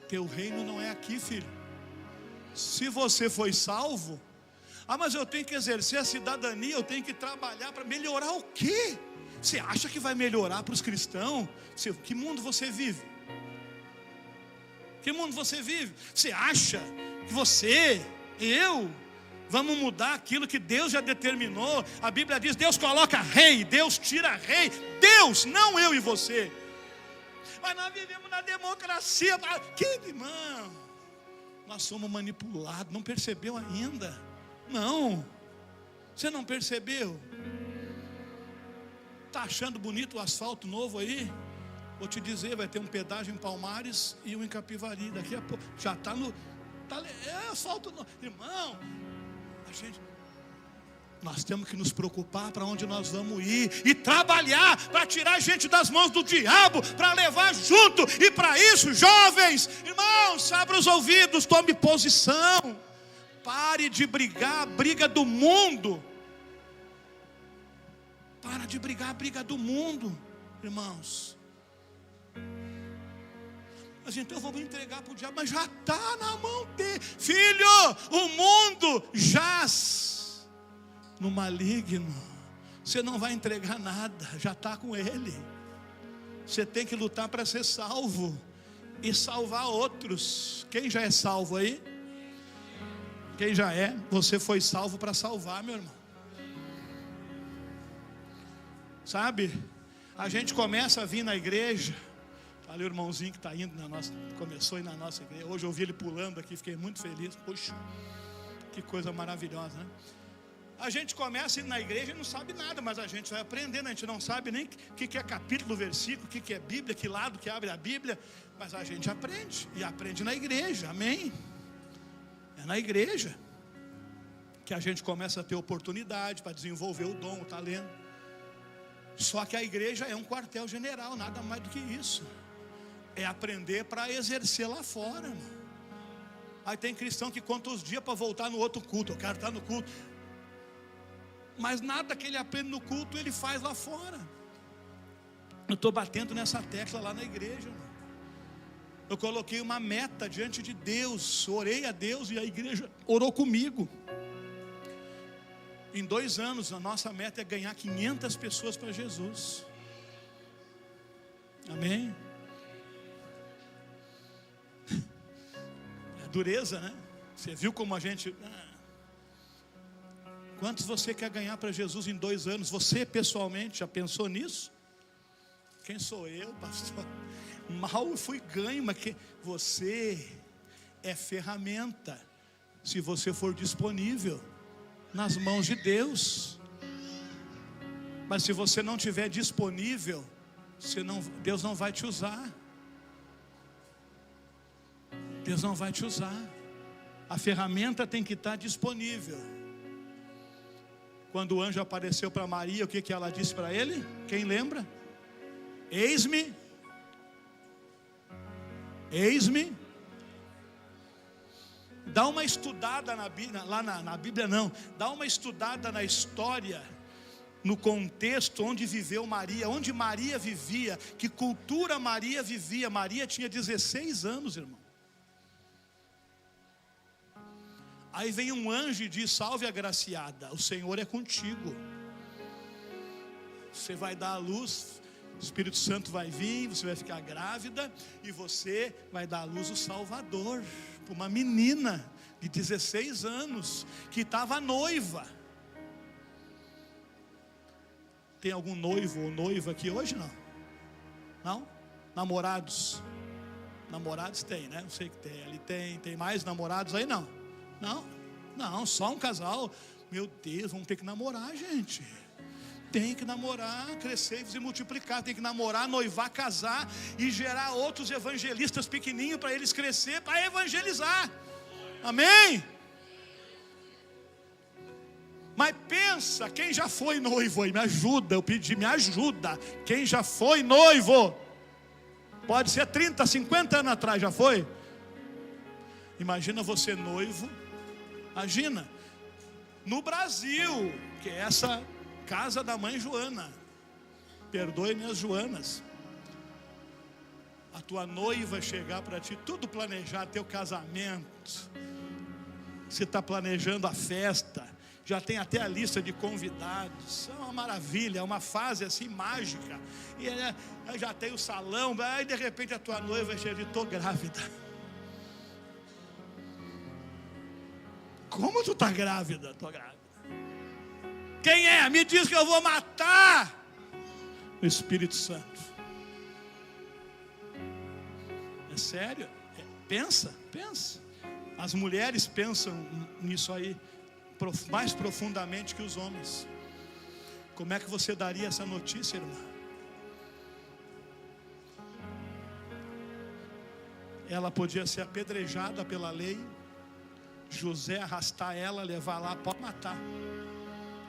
Teu reino não é aqui, filho. Se você foi salvo, mas eu tenho que exercer a cidadania, eu tenho que trabalhar para melhorar o quê? Você acha que vai melhorar para os cristãos? Que mundo você vive? Que mundo você vive? Você acha que eu, vamos mudar aquilo que Deus já determinou? A Bíblia diz: Deus coloca rei, Deus tira rei. Deus, não eu e você. Mas nós vivemos na democracia. Irmão, nós somos manipulados. Não percebeu ainda? Não, você não percebeu? Está achando bonito o asfalto novo aí? Vou te dizer, vai ter um pedágio em Palmares e um em Capivari. Daqui a pouco, já está no... asfalto novo. Irmão, nós temos que nos preocupar para onde nós vamos ir. E trabalhar para tirar a gente das mãos do diabo, para levar junto. E para isso, jovens, irmãos, abra os ouvidos, tome posição. Pare de brigar a briga do mundo. Para de brigar a briga do mundo, irmãos. Mas então vamos entregar para o diabo. Mas já está na mão dele. Filho, o mundo jaz no maligno. Você não vai entregar nada, já está com ele. Você tem que lutar para ser salvo e salvar outros. Quem já é salvo aí? Quem já é, você foi salvo para salvar, meu irmão. Sabe, a gente começa a vir na igreja. Ali o irmãozinho que está indo começou a ir na nossa igreja. Hoje eu vi ele pulando aqui, fiquei muito feliz. Puxa, que coisa maravilhosa, né? A gente começa a ir na igreja e não sabe nada, mas a gente vai aprendendo. A gente não sabe nem o que é capítulo, versículo, o que é Bíblia, que lado que abre a Bíblia. Mas a gente aprende, e aprende na igreja, amém? É na igreja que a gente começa a ter oportunidade para desenvolver o dom, o talento. Só que a igreja é um quartel-general, nada mais do que isso. É aprender para exercer lá fora, irmão. Aí tem cristão que conta os dias para voltar no outro culto. Eu quero estar no culto. Mas nada que ele aprende no culto ele faz lá fora. Eu estou batendo nessa tecla lá na igreja, irmão. Eu coloquei uma meta diante de Deus, orei a Deus e a igreja orou comigo. Em 2 anos, a nossa meta é ganhar 500 pessoas para Jesus. Amém? É dureza, né? Você viu como a gente... Quantos você quer ganhar para Jesus em 2 anos? Você pessoalmente já pensou nisso? Quem sou eu, pastor? Mal eu fui ganho, mas você é ferramenta, se você for disponível nas mãos de Deus. Mas se você não estiver disponível, Deus não vai te usar. Deus não vai te usar. A ferramenta tem que estar disponível. Quando o anjo apareceu para Maria, o que ela disse para ele? Quem lembra? Eis-me. Dá uma estudada na Bíblia, lá na Bíblia não. Dá uma estudada na história, no contexto onde viveu Maria, onde Maria vivia, que cultura Maria vivia. Maria tinha 16 anos, irmão. Aí vem um anjo e diz: salve agraciada, o Senhor é contigo. Você vai dar à luz, o Espírito Santo vai vir, você vai ficar grávida e você vai dar à luz o Salvador. Uma menina de 16 anos que estava noiva. Tem algum noivo ou noiva aqui hoje? Não? Não? Namorados? Namorados tem, né? Eu sei que tem. Ali tem mais namorados aí? Não? Não, só um casal. Meu Deus, vamos ter que namorar, gente. Tem que namorar, crescer e multiplicar. Tem que namorar, noivar, casar e gerar outros evangelistas pequenininhos para eles crescer, para evangelizar. Amém? Mas pensa, quem já foi noivo aí, me ajuda, eu pedi, me ajuda. Quem já foi noivo? Pode ser 30, 50 anos atrás, já foi? Imagina você noivo. Imagina, no Brasil, que é essa casa da mãe Joana. Perdoe minhas Joanas. A tua noiva chegar para ti, tudo planejado, teu casamento. Você está planejando a festa, já tem até a lista de convidados. É uma maravilha, é uma fase assim mágica. E já tem o salão, aí de repente a tua noiva chega e diz: estou grávida. Como tu está grávida? Estou grávida. Quem é? Me diz que eu vou matar. O Espírito Santo. É sério? Pensa. As mulheres pensam nisso aí mais profundamente que os homens. Como é que você daria essa notícia, irmã? Ela podia ser apedrejada pela lei. José arrastar ela, levar lá, pode matar.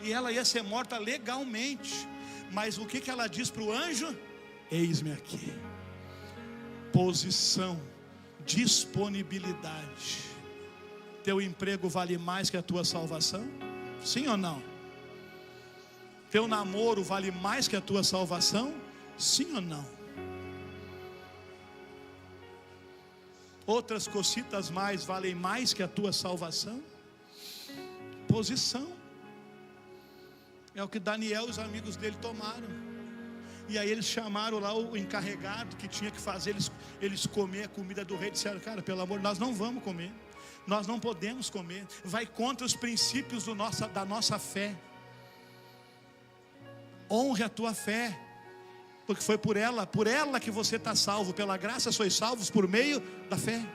E ela ia ser morta legalmente. Mas o que ela diz para o anjo? Eis-me aqui. Posição, disponibilidade. Teu emprego vale mais que a tua salvação? Sim ou não? Teu namoro vale mais que a tua salvação? Sim ou não? Outras cositas mais valem mais que a tua salvação? Posição. É o que Daniel e os amigos dele tomaram. E aí eles chamaram lá o encarregado que tinha que fazer eles comer a comida do rei. Disseram: cara, pelo amor, nós não vamos comer. Nós não podemos comer. Vai contra os princípios da nossa fé. Honre a tua fé. Porque foi por ela que você está salvo. Pela graça sois salvos por meio da fé.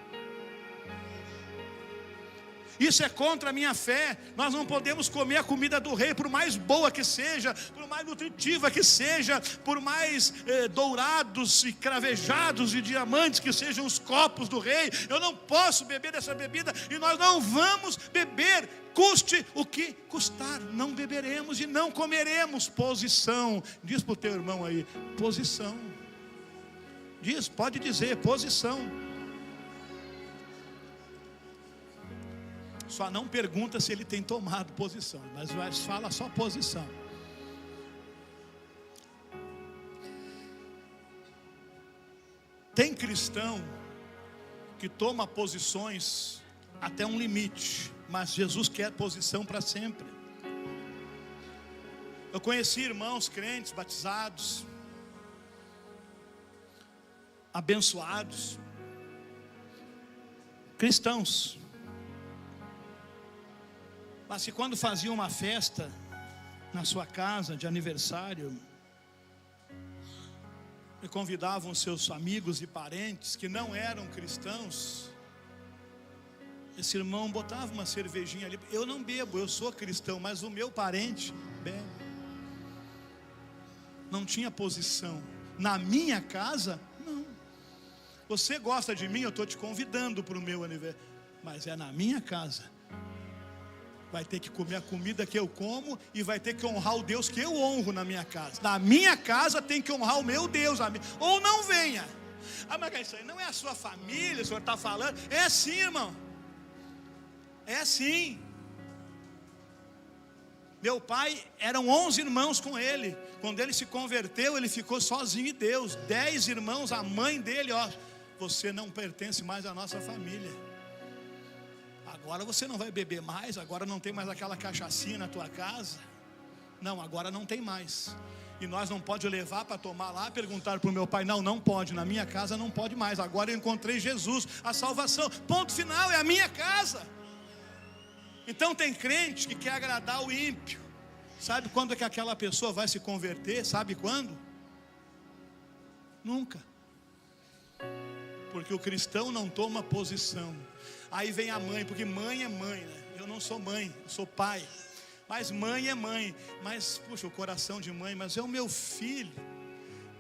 Isso é contra a minha fé. Nós não podemos comer a comida do rei, por mais boa que seja, por mais nutritiva que seja, por mais dourados e cravejados de diamantes que sejam os copos do rei. Eu não posso beber dessa bebida, e nós não vamos beber, custe o que custar. Não beberemos e não comeremos. Posição. Diz para o teu irmão aí: posição. Diz, pode dizer, posição. Só não pergunta se ele tem tomado posição, mas fala só posição. Tem cristão que toma posições até um limite, mas Jesus quer posição para sempre. Eu conheci irmãos crentes batizados abençoados, cristãos. Mas que quando faziam uma festa na sua casa de aniversário, e convidavam seus amigos e parentes que não eram cristãos, esse irmão botava uma cervejinha ali. Eu não bebo, eu sou cristão, mas o meu parente bebe. Não tinha posição. Na minha casa, não. Você gosta de mim, eu estou te convidando para o meu aniversário, mas é na minha casa. Vai ter que comer a comida que eu como e vai ter que honrar o Deus que eu honro na minha casa. Na minha casa tem que honrar o meu Deus, ou não venha. Ah, mas isso aí não é a sua família, o senhor está falando? É assim, irmão. É assim. Meu pai, eram 11 irmãos com ele. Quando ele se converteu, ele ficou sozinho em Deus. 10 irmãos, a mãe dele, ó, você não pertence mais à nossa família. Agora você não vai beber mais, agora não tem mais aquela cachaçinha na tua casa. Não, agora não tem mais. E nós não pode levar para tomar lá, perguntar para o meu pai, não pode, na minha casa não pode mais. Agora eu encontrei Jesus, a salvação, ponto final, é a minha casa. Então tem crente que quer agradar o ímpio. Sabe quando é que aquela pessoa vai se converter? Sabe quando? Nunca. Porque o cristão não toma posição. Aí vem a mãe, porque mãe é mãe, né? Eu não sou mãe, eu sou pai. Mas mãe é mãe. Mas, puxa, o coração de mãe, mas é o meu filho,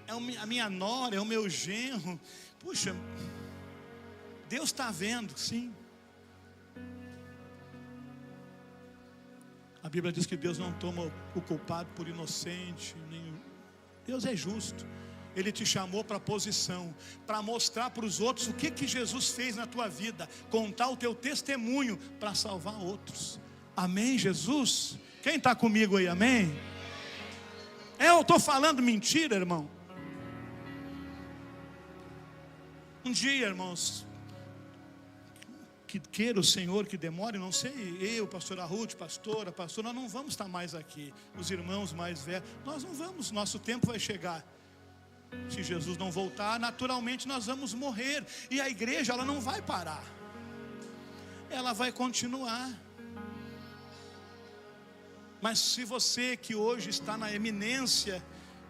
é a minha nora, é o meu genro. Puxa, Deus está vendo, sim. A Bíblia diz que Deus não toma o culpado por inocente. Deus é justo. Ele te chamou para posição, para mostrar para os outros o que Jesus fez na tua vida, contar o teu testemunho para salvar outros. Amém, Jesus? Quem está comigo aí, amém? Eu estou falando mentira, irmão? Um dia, irmãos, que queira o Senhor que demore, não sei, eu, pastora Ruth, pastora, nós não vamos estar mais aqui. Os irmãos mais velhos, nós não vamos, nosso tempo vai chegar. Se Jesus não voltar, naturalmente nós vamos morrer. E a igreja, ela não vai parar, ela vai continuar. Mas se você que hoje está na eminência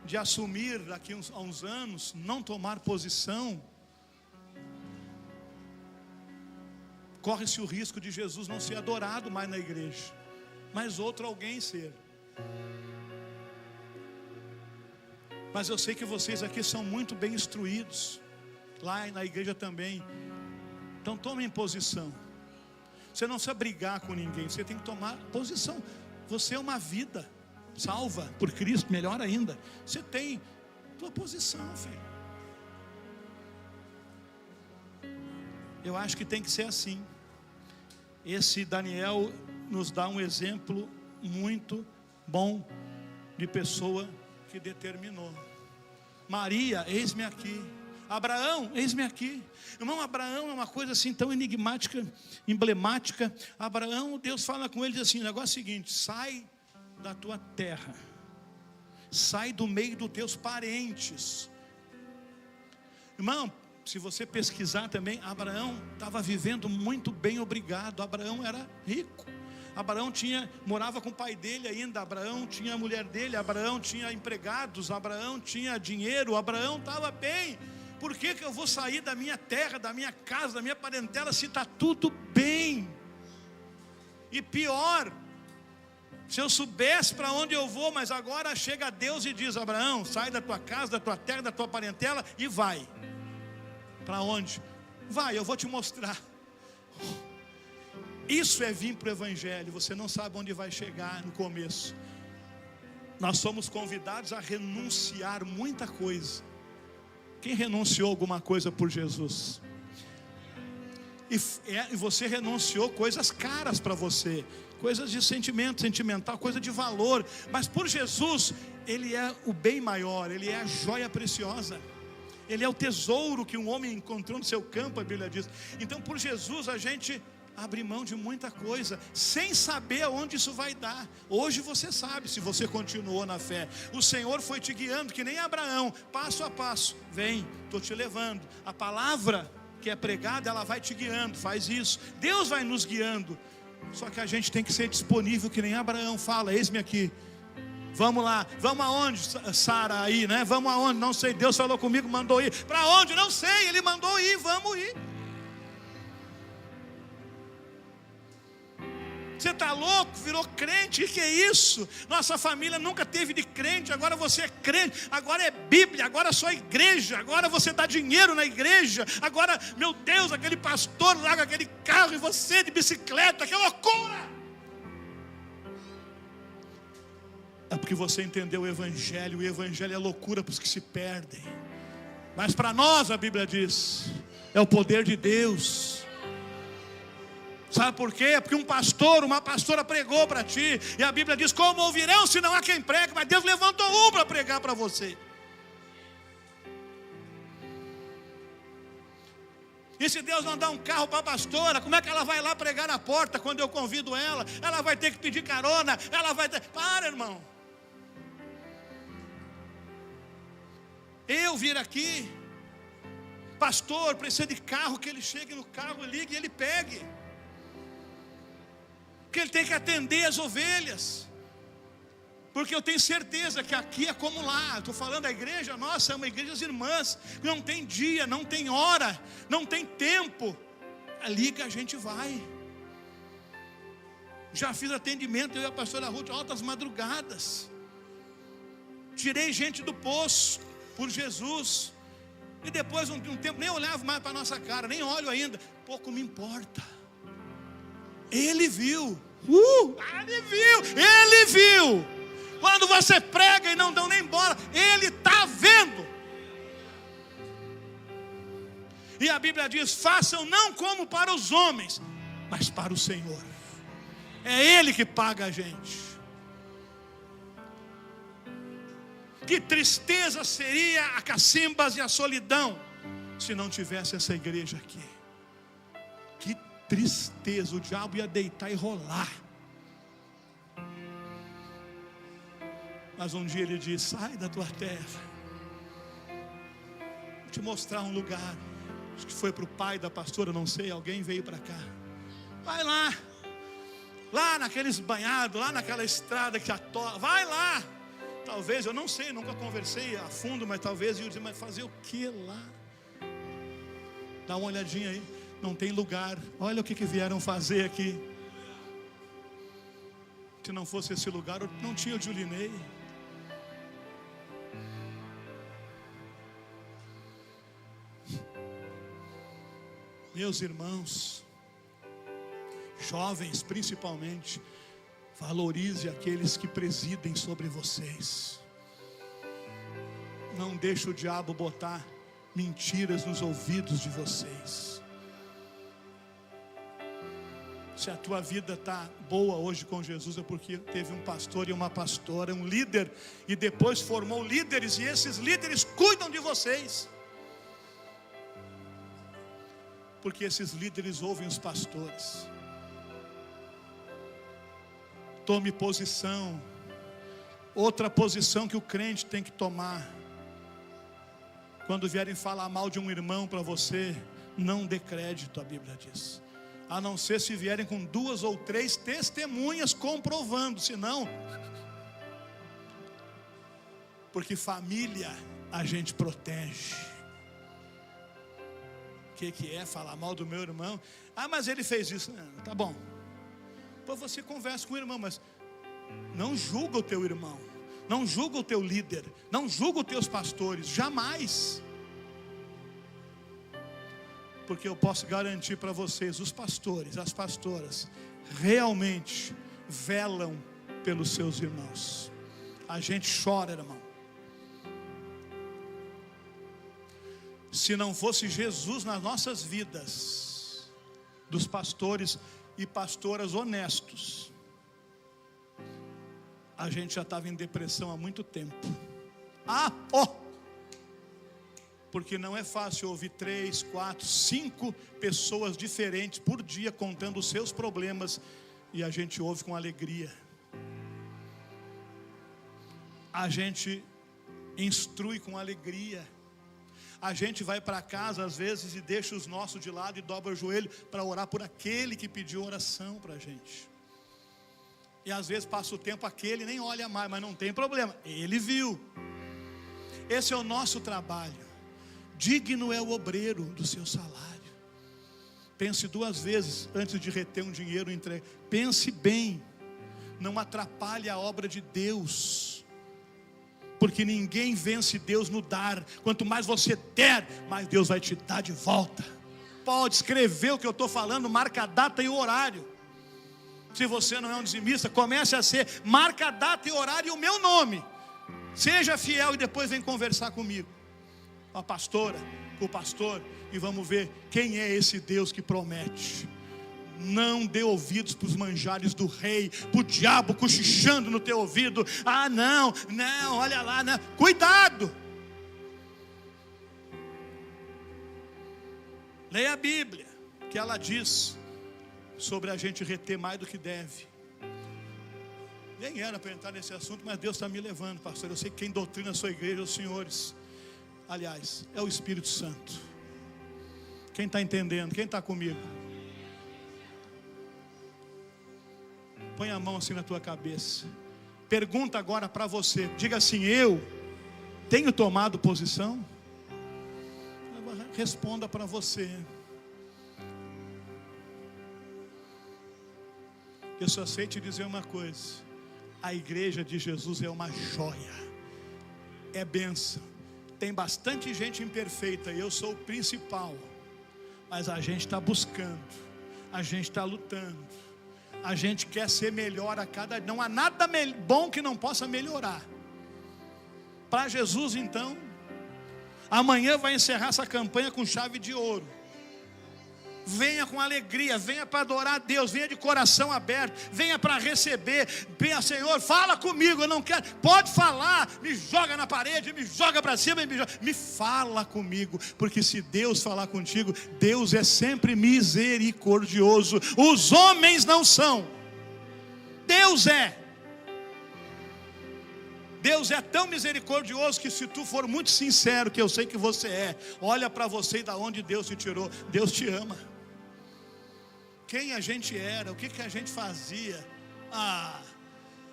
de assumir daqui a uns anos, não tomar posição, corre-se o risco de Jesus não ser adorado mais na igreja, mas outro alguém ser. Mas eu sei que vocês aqui são muito bem instruídos, lá na igreja também. Então tomem posição. Você não precisa brigar com ninguém, você tem que tomar posição. Você é uma vida salva por Cristo, melhor ainda. Você tem tua posição, filho. Eu acho que tem que ser assim. Esse Daniel nos dá um exemplo muito bom de pessoa que determinou. Maria, eis-me aqui. Abraão, eis-me aqui. Irmão, Abraão é uma coisa assim tão enigmática, emblemática. Abraão, Deus fala com ele, diz assim, o negócio é o seguinte: sai da tua terra, sai do meio dos teus parentes. Irmão, se você pesquisar também, Abraão estava vivendo muito bem, obrigado. Abraão era rico. Abraão morava com o pai dele ainda. Abraão tinha a mulher dele. Abraão tinha empregados. Abraão tinha dinheiro. Abraão estava bem. Por que eu vou sair da minha terra, da minha casa, da minha parentela, se está tudo bem? E pior, se eu soubesse para onde eu vou, mas agora chega Deus e diz: Abraão, sai da tua casa, da tua terra, da tua parentela e vai. Para onde? Vai, eu vou te mostrar. Isso é vir para o Evangelho. Você não sabe onde vai chegar no começo. Nós somos convidados a renunciar muita coisa. Quem renunciou alguma coisa por Jesus? E você renunciou coisas caras para você, coisas de sentimental, coisa de valor. Mas por Jesus, Ele é o bem maior, Ele é a joia preciosa. Ele é o tesouro que um homem encontrou no seu campo, a Bíblia diz. Então por Jesus a gente abrir mão de muita coisa, sem saber aonde isso vai dar. Hoje você sabe, se você continuou na fé. O Senhor foi te guiando, que nem Abraão, passo a passo. Vem, estou te levando. A palavra que é pregada, ela vai te guiando, faz isso. Deus vai nos guiando. Só que a gente tem que ser disponível, que nem Abraão fala, eis-me aqui. Vamos lá, vamos aonde, Sara, aí, né? Vamos aonde? Não sei, Deus falou comigo, mandou ir. Para onde? Não sei, Ele mandou ir, vamos ir. Você está louco? Virou crente? O que é isso? Nossa família nunca teve de crente, agora você é crente, agora é Bíblia, agora é só igreja, agora você dá dinheiro na igreja, agora, meu Deus, aquele pastor lá com aquele carro e você de bicicleta, que loucura! É porque você entendeu o Evangelho é loucura para os que se perdem, mas para nós a Bíblia diz, é o poder de Deus. Sabe por quê? É porque um pastor, uma pastora pregou para ti, e a Bíblia diz, como ouvirão se não há quem pregue? Mas Deus levantou um para pregar para você. E se Deus não dá um carro para a pastora, como é que ela vai lá pregar na porta quando eu convido ela? Ela vai ter que pedir carona, ela vai ter... Para, irmão. Eu vir aqui, pastor, precisa de carro, que ele chegue no carro, ligue e ele pegue. Que ele tem que atender as ovelhas, porque eu tenho certeza que aqui é como lá. Estou falando da igreja nossa, é uma igreja das irmãs, não tem dia, não tem hora, não tem tempo, ali que a gente vai. Já fiz atendimento, eu e a pastora Ruth, altas madrugadas, tirei gente do poço, por Jesus, e depois de um tempo, nem olhava mais para a nossa cara, nem olho ainda, pouco me importa. Ele viu, ele viu, quando você prega e não dão nem bola, Ele está vendo. E a Bíblia diz, façam não como para os homens, mas para o Senhor. É Ele que paga a gente. Que tristeza seria a cacimbas e a solidão, se não tivesse essa igreja aqui. Que tristeza, o diabo ia deitar e rolar. Mas um dia ele disse, sai da tua terra, vou te mostrar um lugar. Acho que foi para o pai da pastora, não sei, alguém veio para cá. Vai lá, lá naqueles banhados, lá naquela estrada que atola, vai lá. Talvez, eu não sei, nunca conversei a fundo, mas talvez eu ia dizer, mas fazer o que lá? Dá uma olhadinha aí, não tem lugar. Olha o que vieram fazer aqui. Se não fosse esse lugar, não tinha o Julinei. Meus irmãos, jovens principalmente, valorize aqueles que presidem sobre vocês. Não deixe o diabo botar mentiras nos ouvidos de vocês. Se a tua vida está boa hoje com Jesus, é porque teve um pastor e uma pastora, um líder, e depois formou líderes, e esses líderes cuidam de vocês. Porque esses líderes ouvem os pastores. Tome posição. Outra posição que o crente tem que tomar: quando vierem falar mal de um irmão para você, não dê crédito, a Bíblia diz. A não ser se vierem com 2 ou 3 testemunhas comprovando, senão. Porque família a gente protege. O que é falar mal do meu irmão? Ah, mas ele fez isso. Não, tá bom. Depois você conversa com o irmão, mas não julga o teu irmão, não julga o teu líder, não julga os teus pastores, jamais. Porque eu posso garantir para vocês, os pastores, as pastoras, realmente velam pelos seus irmãos. A gente chora, irmão. Se não fosse Jesus nas nossas vidas, dos pastores e pastoras honestos, a gente já estava em depressão há muito tempo. Porque não é fácil ouvir 3, 4, 5 pessoas diferentes por dia contando os seus problemas, e a gente ouve com alegria. A gente instrui com alegria. A gente vai para casa às vezes e deixa os nossos de lado e dobra o joelho para orar por aquele que pediu oração para a gente. E às vezes passa o tempo, aquele nem olha mais, mas não tem problema, ele viu. Esse é o nosso trabalho. Digno é o obreiro do seu salário. Pense 2 vezes antes de reter um dinheiro entregue. Pense bem, não atrapalhe a obra de Deus, porque ninguém vence Deus no dar. Quanto mais você der, mais Deus vai te dar de volta. Pode escrever o que eu estou falando, marca a data e o horário. Se você não é um dizimista, comece a ser, marca a data e horário e o meu nome. Seja fiel e depois vem conversar comigo, com a pastora, com o pastor, e vamos ver quem é esse Deus que promete. Não dê ouvidos para os manjares do rei, para o diabo cochichando no teu ouvido. Ah, não, olha lá, não. Cuidado. Leia a Bíblia, que ela diz sobre a gente reter mais do que deve. Nem era para entrar nesse assunto, mas Deus está me levando, pastor. Eu sei que quem doutrina a sua igreja é os senhores. Aliás, é o Espírito Santo. Quem está entendendo? Quem está comigo? Põe a mão assim na tua cabeça. Pergunta agora para você. Diga assim: eu tenho tomado posição? Responda para você. Eu só sei te dizer uma coisa: a igreja de Jesus é uma joia, é bênção. Tem bastante gente imperfeita, e eu sou o principal, mas a gente está buscando, a gente está lutando, a gente quer ser melhor a cada dia. Não há nada bom que não possa melhorar. Para Jesus, então, amanhã vai encerrar essa campanha com chave de ouro. Venha com alegria, venha para adorar a Deus, venha de coração aberto, venha para receber. Venha, Senhor, fala comigo, eu não quero. Pode falar, me joga na parede, me joga para cima, me fala comigo, porque se Deus falar contigo, Deus é sempre misericordioso. Os homens não são, Deus é. Deus é tão misericordioso que, se tu for muito sincero, que eu sei que você é, olha para você e da onde Deus te tirou. Deus te ama. Quem a gente era, o que a gente fazia,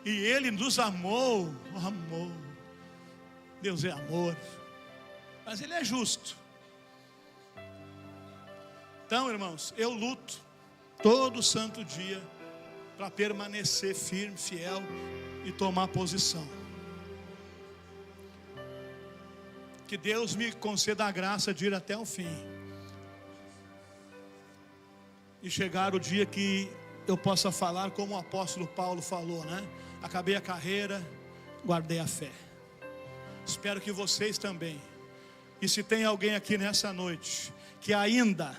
e Ele nos amou. Deus é amor, mas Ele é justo. Então, irmãos, eu luto todo santo dia para permanecer firme, fiel e tomar posição. Que Deus me conceda a graça de ir até o fim e chegar o dia que eu possa falar como o apóstolo Paulo falou, né? Acabei a carreira, guardei a fé. Espero que vocês também. E se tem alguém aqui nessa noite que ainda,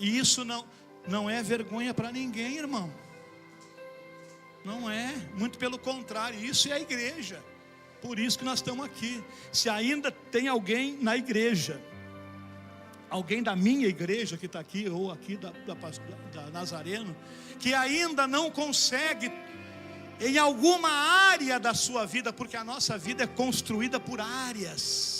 e isso não é vergonha para ninguém, irmão. Não é, muito pelo contrário, isso é a igreja. Por isso que nós estamos aqui. Se ainda tem alguém na igreja, alguém da minha igreja que está aqui, ou aqui da Nazareno, que ainda não consegue em alguma área da sua vida, porque a nossa vida é construída por áreas.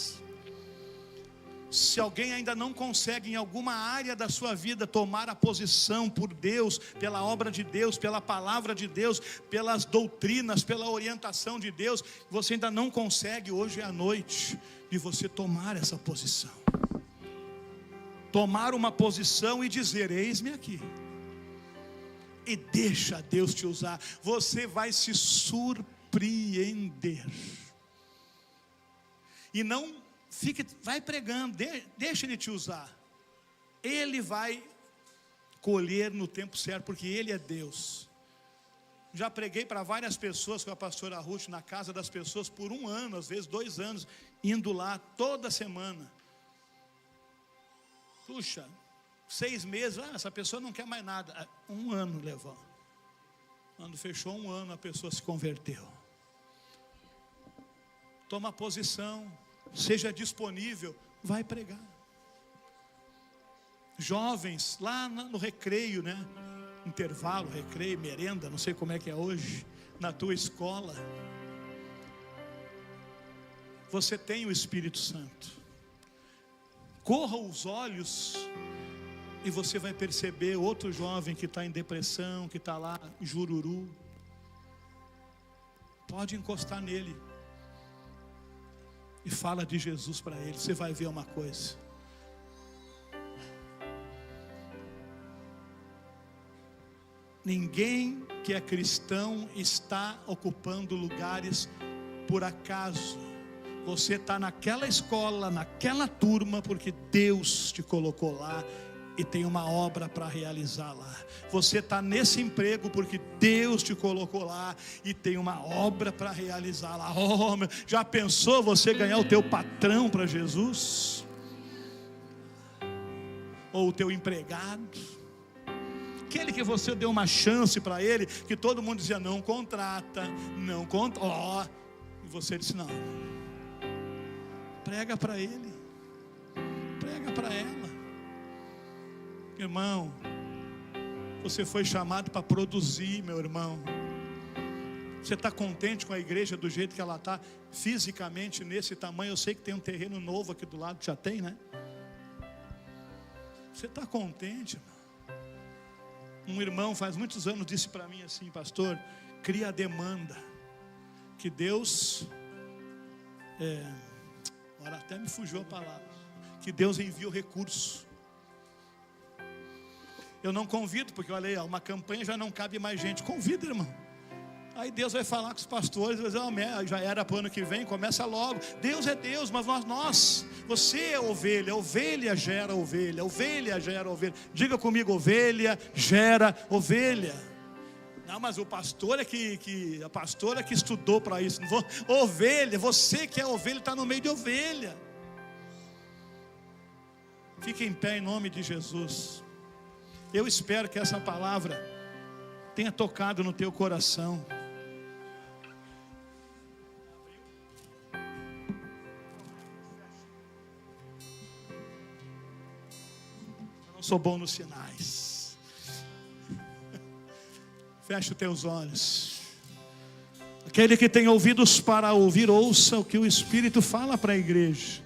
Se alguém ainda não consegue em alguma área da sua vida tomar a posição por Deus, pela obra de Deus, pela palavra de Deus, pelas doutrinas, pela orientação de Deus, você ainda não consegue, hoje à noite, de você tomar essa posição. Tomar uma posição e dizer: eis-me aqui. E deixa Deus te usar. Você vai se surpreender. E não vai pregando, deixa Ele te usar. Ele vai colher no tempo certo, porque Ele é Deus. Já preguei para várias pessoas com a pastora Ruth, na casa das pessoas, por 1 ano, às vezes 2 anos, indo lá toda semana. Puxa, 6 meses, essa pessoa não quer mais nada. 1 ano levou. Quando fechou 1 ano, a pessoa se converteu. Toma posição, seja disponível vai pregar. Jovens, lá no recreio, né? Intervalo, recreio, merenda, não sei como é que é hoje, na tua escola. Você tem o Espírito Santo. Corra os olhos e você vai perceber outro jovem que está em depressão, que está lá, jururu. Pode encostar nele e fala de Jesus para ele. Você vai ver uma coisa. Ninguém que é cristão está ocupando lugares por acaso. Você está naquela escola, naquela turma, porque Deus te colocou lá e tem uma obra para realizar lá. Você está nesse emprego porque Deus te colocou lá e tem uma obra para realizar lá. Oh, já pensou você ganhar o teu patrão para Jesus? Ou o teu empregado? Aquele que você deu uma chance para ele, que todo mundo dizia, não contrata, não contrata. Oh, e você disse, não. Prega para ele, prega para ela. Irmão, você foi chamado para produzir, meu irmão. Você está contente com a igreja do jeito que ela está, fisicamente nesse tamanho? Eu sei que tem um terreno novo aqui do lado, já tem, né? Você está contente, irmão? Um irmão faz muitos anos disse para mim assim, pastor, cria a demanda, que Deus, agora até me fugiu a palavra, que Deus envia o recurso. Eu não convido, porque olha aí, uma campanha já não cabe mais gente. Convida, irmão. Aí Deus vai falar com os pastores, vai dizer, oh, já era para o ano que vem, começa logo. Deus é Deus, mas nós, você é ovelha, ovelha gera ovelha, ovelha gera ovelha. Diga comigo, ovelha gera ovelha. Não, mas o pastor a pastora que estudou para isso. Ovelha, você que é ovelha está no meio de ovelha. Fique em pé em nome de Jesus. Eu espero que essa palavra tenha tocado no teu coração. Eu não sou bom nos sinais. Feche os teus olhos. Aquele que tem ouvidos para ouvir, ouça o que o Espírito fala para a igreja.